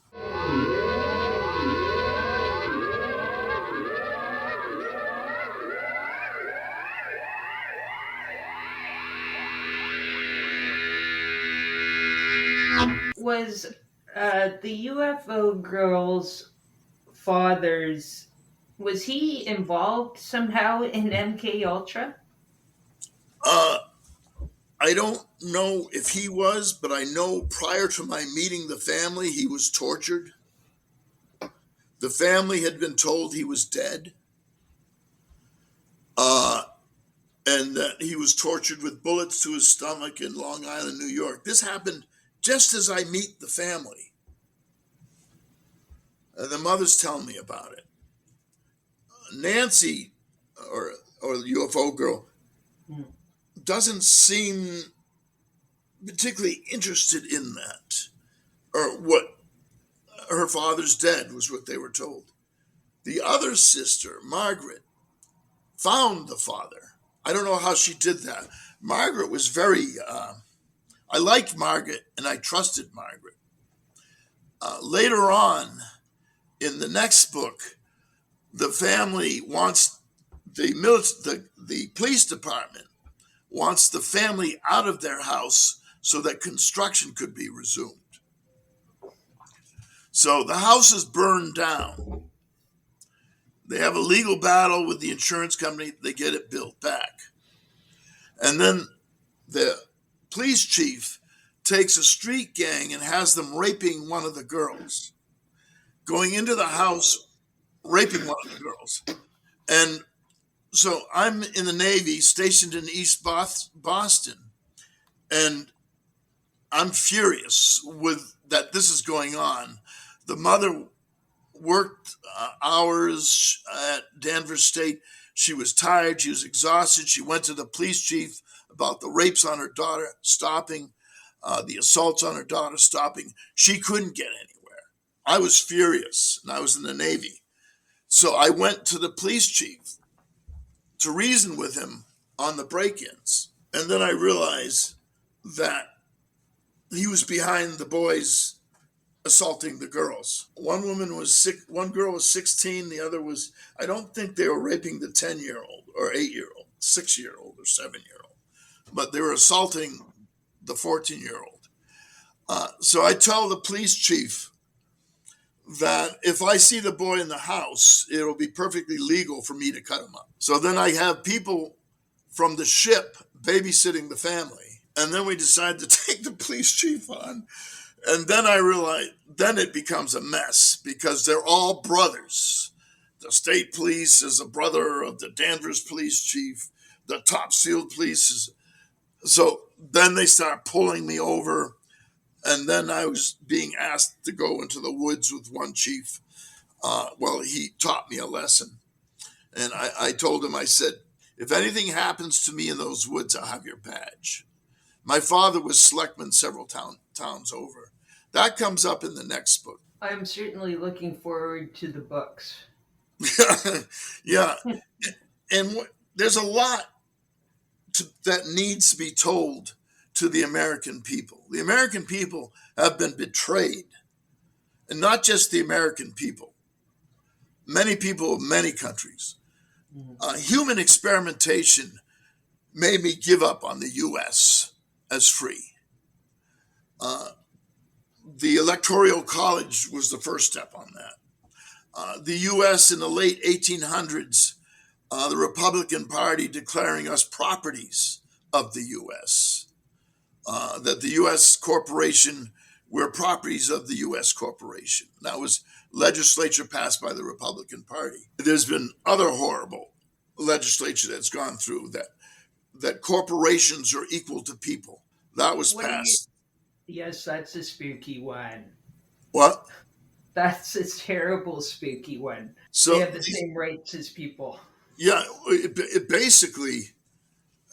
Was the UFO girl's father's, was he involved somehow in MK Ultra? Uh, I don't know if he was, but I know prior to my meeting the family, he was tortured. The family had been told he was dead, uh, and that he was tortured with bullets to his stomach in Long Island, New York. This happened just as I meet the family. And the mother's telling me about it. Nancy, or the UFO girl, Mm. doesn't seem particularly interested in that, or what her father's dead was what they were told. The other sister, Margaret, found the father. I don't know how she did that. Margaret was very, I liked Margaret and I trusted Margaret. Later on in the next book, the family wants the police department wants the family out of their house so that construction could be resumed. So the house is burned down. They have a legal battle with the insurance company. They get it built back. And then the police chief takes a street gang and has them raping one of the girls, going into the house, raping one of the girls. And so I'm in the Navy, stationed in East Boston, and I'm furious with that this is going on. The mother worked hours at Danvers State. She was tired. She was exhausted. She went to the police chief about the rapes on her daughter stopping, the assaults on her daughter stopping. She couldn't get anywhere. I was furious, and I was in the Navy. So I went to the police chief to reason with him on the break-ins. And then I realized that he was behind the boys assaulting the girls. One woman was sick. One girl was 16. The other was, I don't think they were raping the 10-year-old or 8-year-old, 6-year-old or 7-year-old, but they were assaulting the 14-year-old. So I tell the police chief that if I see the boy in the house, it'll be perfectly legal for me to cut him up. So then I have people from the ship babysitting the family. And then we decide to take the police chief on. And then I realize, then it becomes a mess because they're all brothers. The state police is a brother of the Danvers police chief. The Topsfield police is. So then they start pulling me over. And then I was being asked to go into the woods with one chief. Well, he taught me a lesson. And I told him, I said, if anything happens to me in those woods, I'll have your badge. My father was selectman several towns over. That comes up in the next book. I'm certainly looking forward to the books. Yeah. And there's a lot that needs to be told to the American people. The American people have been betrayed. And not just the American people. Many people of many countries. Human experimentation made me give up on the U.S. as free. The Electoral College was the first step on that. The U.S. in the late 1800s, the Republican Party declaring us properties of the U.S., that the U.S. corporation, we're properties of the U.S. corporation. That was legislature passed by the Republican Party. There's been other horrible legislature that's gone through that corporations are equal to people. That was What are you? passed. Yes, that's a spooky one. What? That's a terrible spooky one. They So, have the same rights as people. yeah, it basically,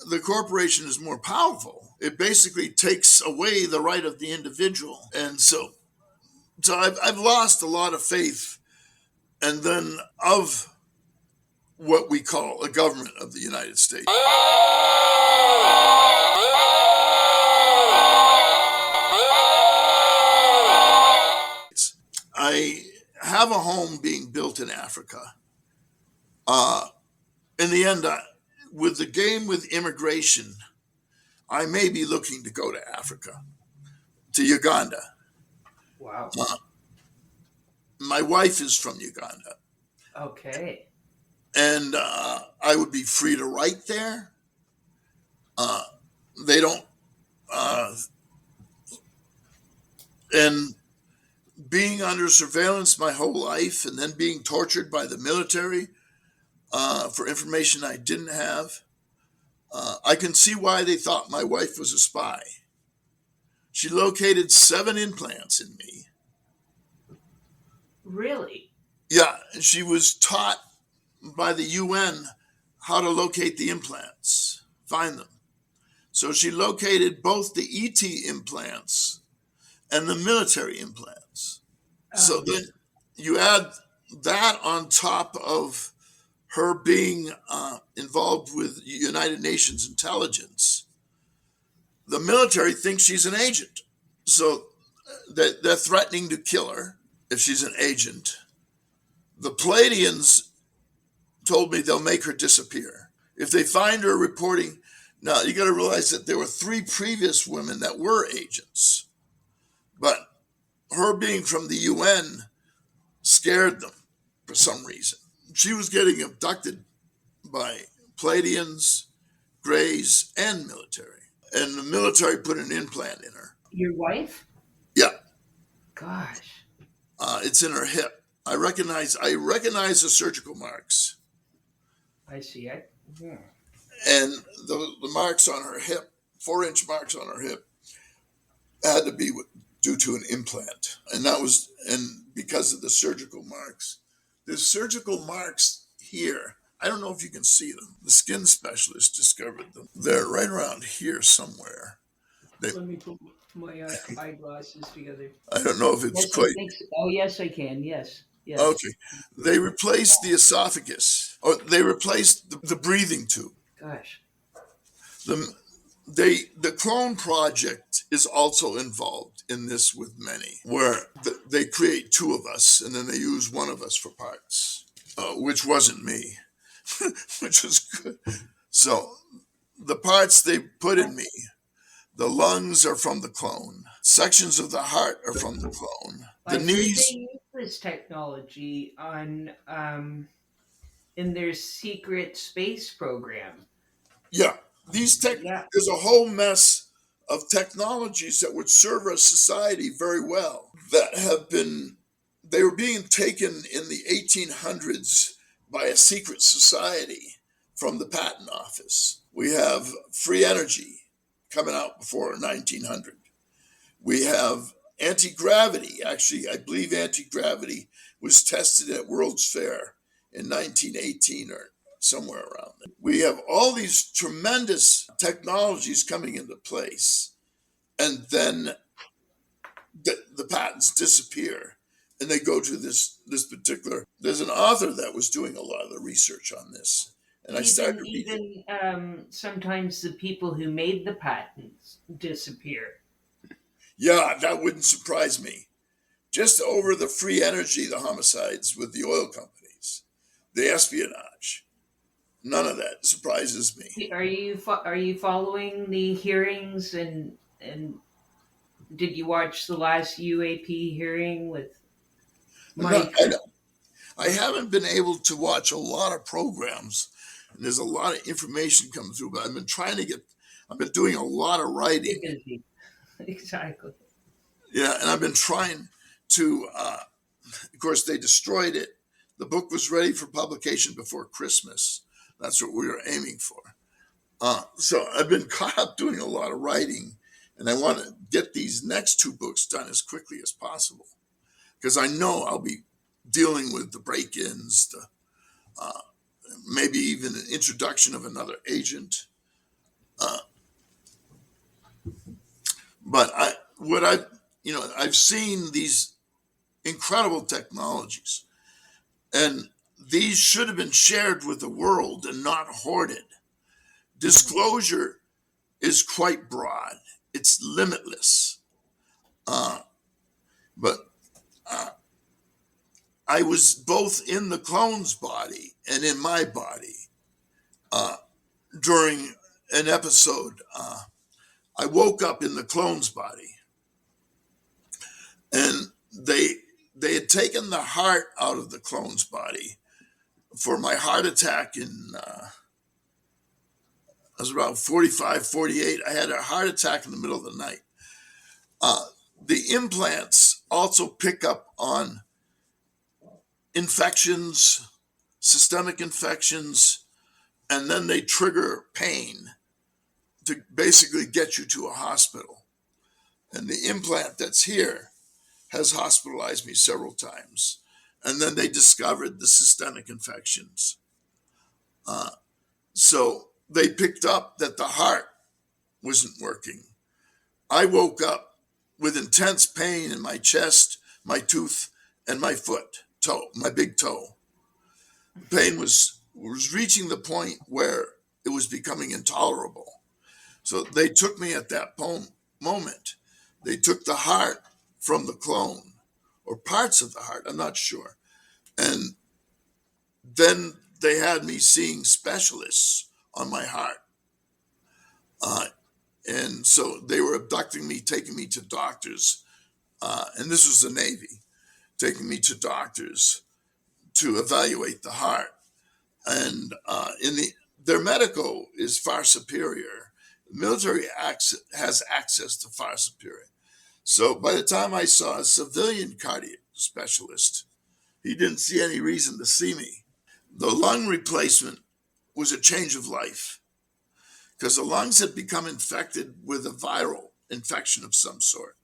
the corporation is more powerful. It basically takes away the right of the individual. And so I've lost a lot of faith, and then of what we call a government of the United States. have a home being built in Africa. In the end, with the game with immigration, I may be looking to go to Africa, to Uganda. Wow. My wife is from Uganda, Okay. and I would be free to write there. They don't, and being under surveillance my whole life and then being tortured by the military for information I didn't have, I can see why they thought my wife was a spy. She located 7 implants in me. Really? Yeah, she was taught by the UN how to locate the implants, find them. So she located both the ET implants and the military implants. So then you add that on top of her being involved with United Nations intelligence. The military thinks she's an agent. So they're threatening to kill her if she's an agent. The Palladians told me they'll make her disappear. If they find her reporting, now you got to realize that there were 3 previous women that were agents, but her being from the UN scared them for some reason. She was getting abducted by Palladians, Greys, and military. And the military put an implant in her. Your wife? Yeah, Gosh. it's in her hip. I recognize the surgical marks, I see. and the marks on her hip, 4-inch marks on her hip, had to be due to an implant, and because of the surgical marks. There's surgical marks here. I don't know if you can see them. The skin specialist discovered them. They're right around here somewhere. Let me put my eyeglasses together. I don't know if it's Yes, I quite think so. Oh, yes, I can. Yes. Yes. okay. They replaced the esophagus, or they replaced the breathing tube. Gosh. The clone project is also involved in this with many, where they create 2 of us and then they use 1 of us for parts, which wasn't me, which was good. So the parts they put in me, the lungs are from the clone, sections of the heart are from the clone, the I've heard knees. they use this technology on in their secret space program. Yeah, Yeah. there's a whole mess of technologies that would serve our society very well they were being taken in the 1800s by a secret society from the patent office. We have free energy coming out before 1900. We have anti-gravity. Actually, I believe anti-gravity was tested at World's Fair in 1918 or somewhere around there. We have all these tremendous technologies coming into place, and then the patents disappear, and they go to this particular. There's an author that was doing a lot of the research on this, and I started reading. Sometimes the people who made the patents disappear. Yeah, that wouldn't surprise me. Just over the free energy, the homicides with the oil companies, the espionage. None of that surprises me. Are you following the hearings and did you watch the last UAP hearing with No, Mike? I haven't been able to watch a lot of programs, and there's a lot of information coming through, but I've been doing a lot of writing. You're busy. Exactly. Yeah, and I've been trying to, of course, they destroyed it. The book was ready for publication before Christmas. That's what we were aiming for. So I've been caught up doing a lot of writing, and I want to get these next 2 books done as quickly as possible, because I know I'll be dealing with the break-ins, maybe even an introduction of another agent. But I've seen these incredible technologies, and these should have been shared with the world and not hoarded. Disclosure is quite broad; it's limitless. But I was both in the clone's body and in my body during an episode. I woke up in the clone's body, and they had taken the heart out of the clone's body for my heart attack in I was about 45, 48. I had a heart attack in the middle of the night. The implants also pick up on infections, systemic infections, and then they trigger pain to basically get you to a hospital. And the implant that's here has hospitalized me several times. And then they discovered the systemic infections. So they picked up that the heart wasn't working. I woke up with intense pain in my chest, my tooth, and my toe, my big toe. The pain was reaching the point where it was becoming intolerable. So they took me at that moment. They took the heart from the clone, or parts of the heart, I'm not sure. And then they had me seeing specialists on my heart. And so they were abducting me, taking me to doctors. And this was the Navy, taking me to doctors to evaluate the heart. And their medical is far superior. The military has access to far superior. So by the time I saw a civilian cardiac specialist, he didn't see any reason to see me. The lung replacement was a change of life because the lungs had become infected with a viral infection of some sort.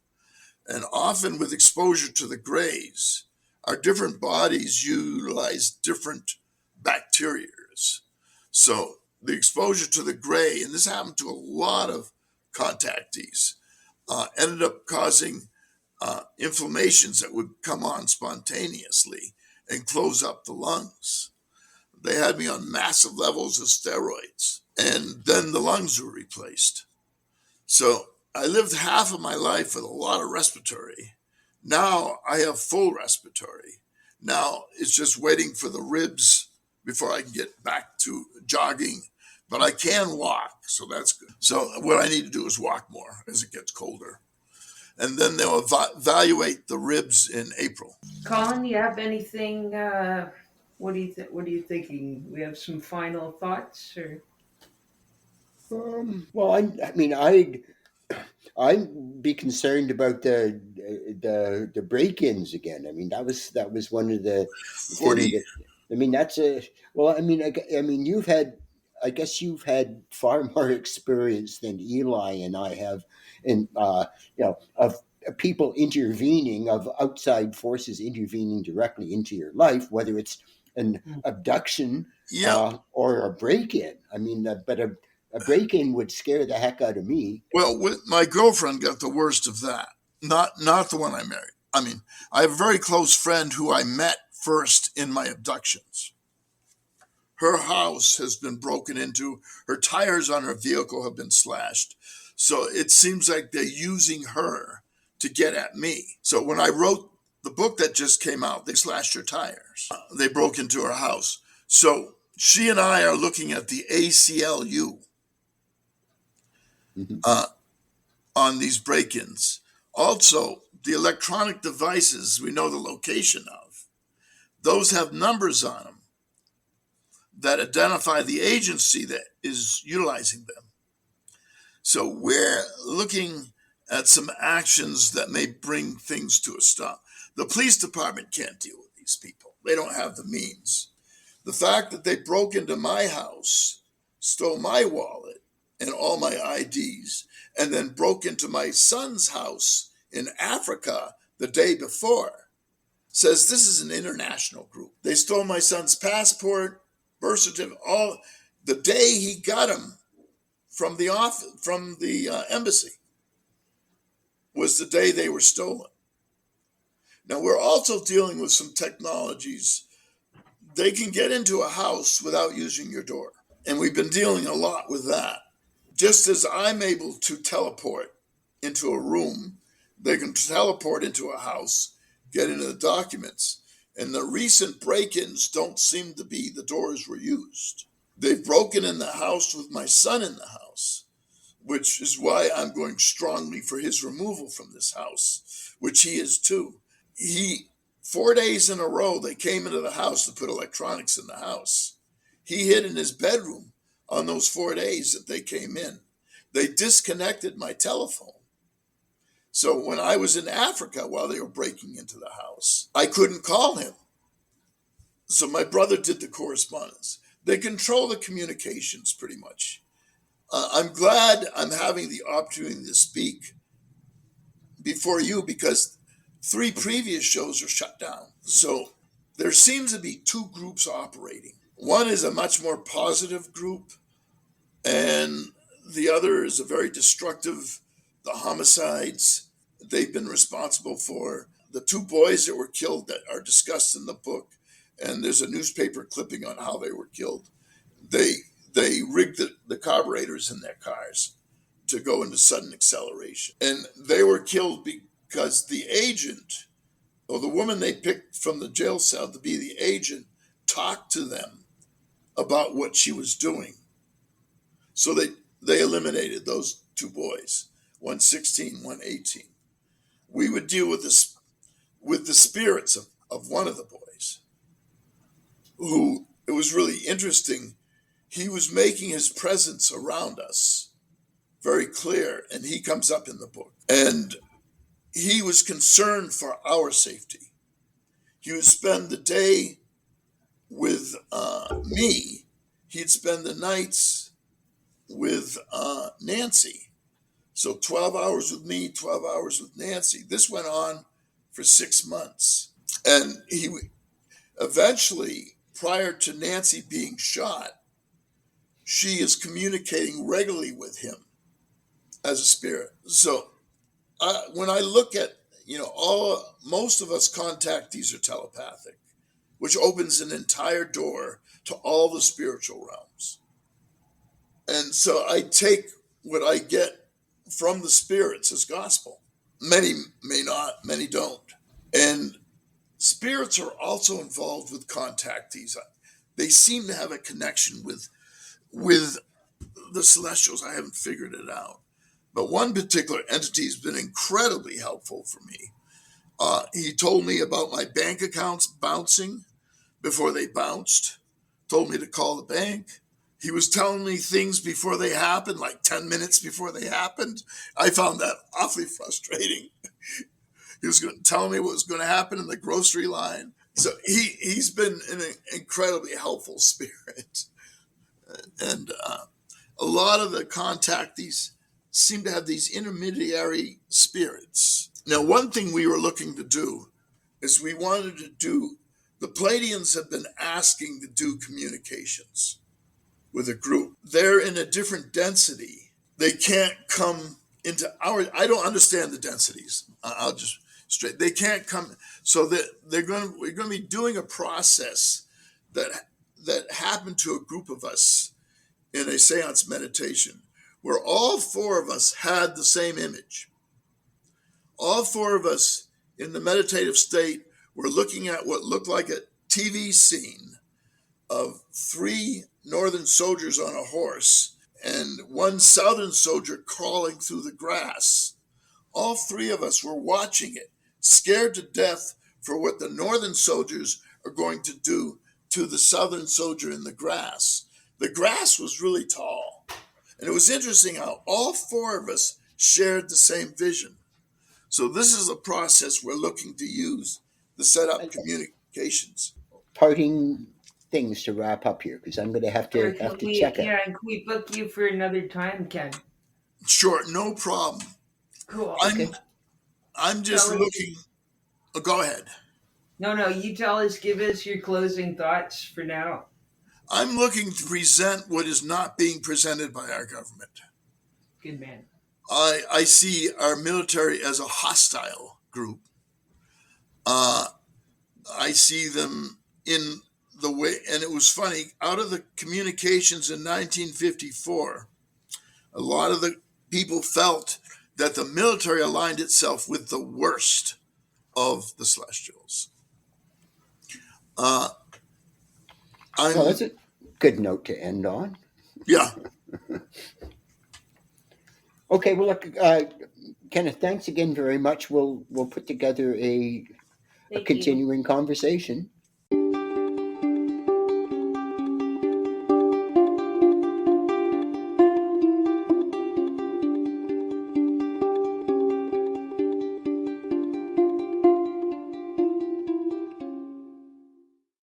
And often with exposure to the grays, our different bodies utilize different bacterias. So the exposure to the gray, and this happened to a lot of contactees, ended up causing inflammations that would come on spontaneously and close up the lungs. They had me on massive levels of steroids, and then the lungs were replaced. So I lived half of my life with a lot of respiratory. Now I have full respiratory. Now it's just waiting for the ribs before I can get back to jogging. But I can walk, so that's good. So what I need to do is walk more as it gets colder. And then they'll evaluate the ribs in April. Colin, you have anything? What are you thinking? We have some final thoughts, or Well, I mean, I'd be concerned about the break-ins again. I mean, that was one of the thing 40. that I mean that's a well. I mean, I mean I guess you've had far more experience than Eli and I have, in of people intervening, of outside forces intervening directly into your life, whether it's an abduction Yeah. or a break-in. I mean, but a break-in would scare the heck out of me. Well, my girlfriend got the worst of that. Not the one I married. I mean, I have a very close friend who I met first in my abductions. Her house has been broken into. Her tires on her vehicle have been slashed. So it seems like they're using her to get at me. So when I wrote the book that just came out, they slashed her tires. They broke into her house. So she and I are looking at the ACLU Mhm. on these break-ins. Also, the electronic devices we know the location of, those have numbers on them that identify the agency that is utilizing them. So we're looking at some actions that may bring things to a stop. The police department can't deal with these people. They don't have the means. The fact that they broke into my house, stole my wallet and all my IDs, and then broke into my son's house in Africa the day before says this is an international group. They stole my son's passport, birth certificate, all the day he got him from the embassy was the day they were stolen. Now we're also dealing with some technologies. They can get into a house without using your door. And we've been dealing a lot with that. Just as I'm able to teleport into a room, they can teleport into a house, get into the documents. And the recent break-ins don't seem to be the doors were used. They've broken in the house with my son in the house, which is why I'm going strongly for his removal from this house, which he is too. 4 days in a row, they came into the house to put electronics in the house. He hid in his bedroom on those 4 days that they came in. They disconnected my telephone. So when I was in Africa while they were breaking into the house, I couldn't call him. So my brother did the correspondence. They control the communications pretty much. I'm glad I'm having the opportunity to speak before you because 3 previous shows are shut down. So there seems to be 2 groups operating. One is a much more positive group, and the other is a very destructive, the homicides they've been responsible for. The 2 boys that were killed that are discussed in the book, and there's a newspaper clipping on how they were killed. They rigged the carburetors in their cars to go into sudden acceleration. And they were killed because the agent, or the woman they picked from the jail cell to be the agent, talked to them about what she was doing. So they eliminated those 2 boys, one 16, one 18. We would deal with the spirits of one of the boys, who, it was really interesting. He was making his presence around us very clear, and he comes up in the book. And he was concerned for our safety. He would spend the day with me. He'd spend the nights with Nancy. So 12 hours with me, 12 hours with Nancy. This went on for 6 months. And he eventually, prior to Nancy being shot, she is communicating regularly with him as a spirit. So when I look at, most of us contactees are telepathic, which opens an entire door to all the spiritual realms. And so I take what I get from the spirits as gospel. Many may not, many don't. And spirits are also involved with contactees. They seem to have a connection with the celestials. I haven't figured it out. But one particular entity has been incredibly helpful for me. He told me about my bank accounts bouncing before they bounced, told me to call the bank. He was telling me things before they happened, like 10 minutes before they happened. I found that awfully frustrating. He was going to tell me what was going to happen in the grocery line. So he's been an incredibly helpful spirit. And a lot of the contactees seem to have these intermediary spirits. Now, one thing we were looking to do is we wanted to do, the Pleiadians have been asking to do communications with a group. They're in a different density. They can't come into I don't understand the densities. I'll just straight, they can't come. So that we're going to be doing a process that happened to a group of us in a seance meditation where all 4 of us had the same image. All 4 of us in the meditative state were looking at what looked like a TV scene of 3 northern soldiers on a horse and 1 southern soldier crawling through the grass. All 3 of us were watching it, scared to death for what the northern soldiers are going to do to the southern soldier in the grass. The grass was really tall. And it was interesting how all 4 of us shared the same vision. So this is a process we're looking to use to set up communications. Parting things to wrap up here, because I'm going to have Or to check it. can we book you for another time, Ken? Sure, no problem. Cool. I'm just looking. Oh, go ahead. No, you tell us, give us your closing thoughts for now. I'm looking to present what is not being presented by our government. Good man. I see our military as a hostile group. I see them in the way, and it was funny, out of the communications in 1954, a lot of the people felt that the military aligned itself with the worst of the celestials. Uh, Well, I'm that's a good note to end on. yeah. Okay, well, look, Kenneth, thanks again very much. We'll put together a Thank you. continuing conversation.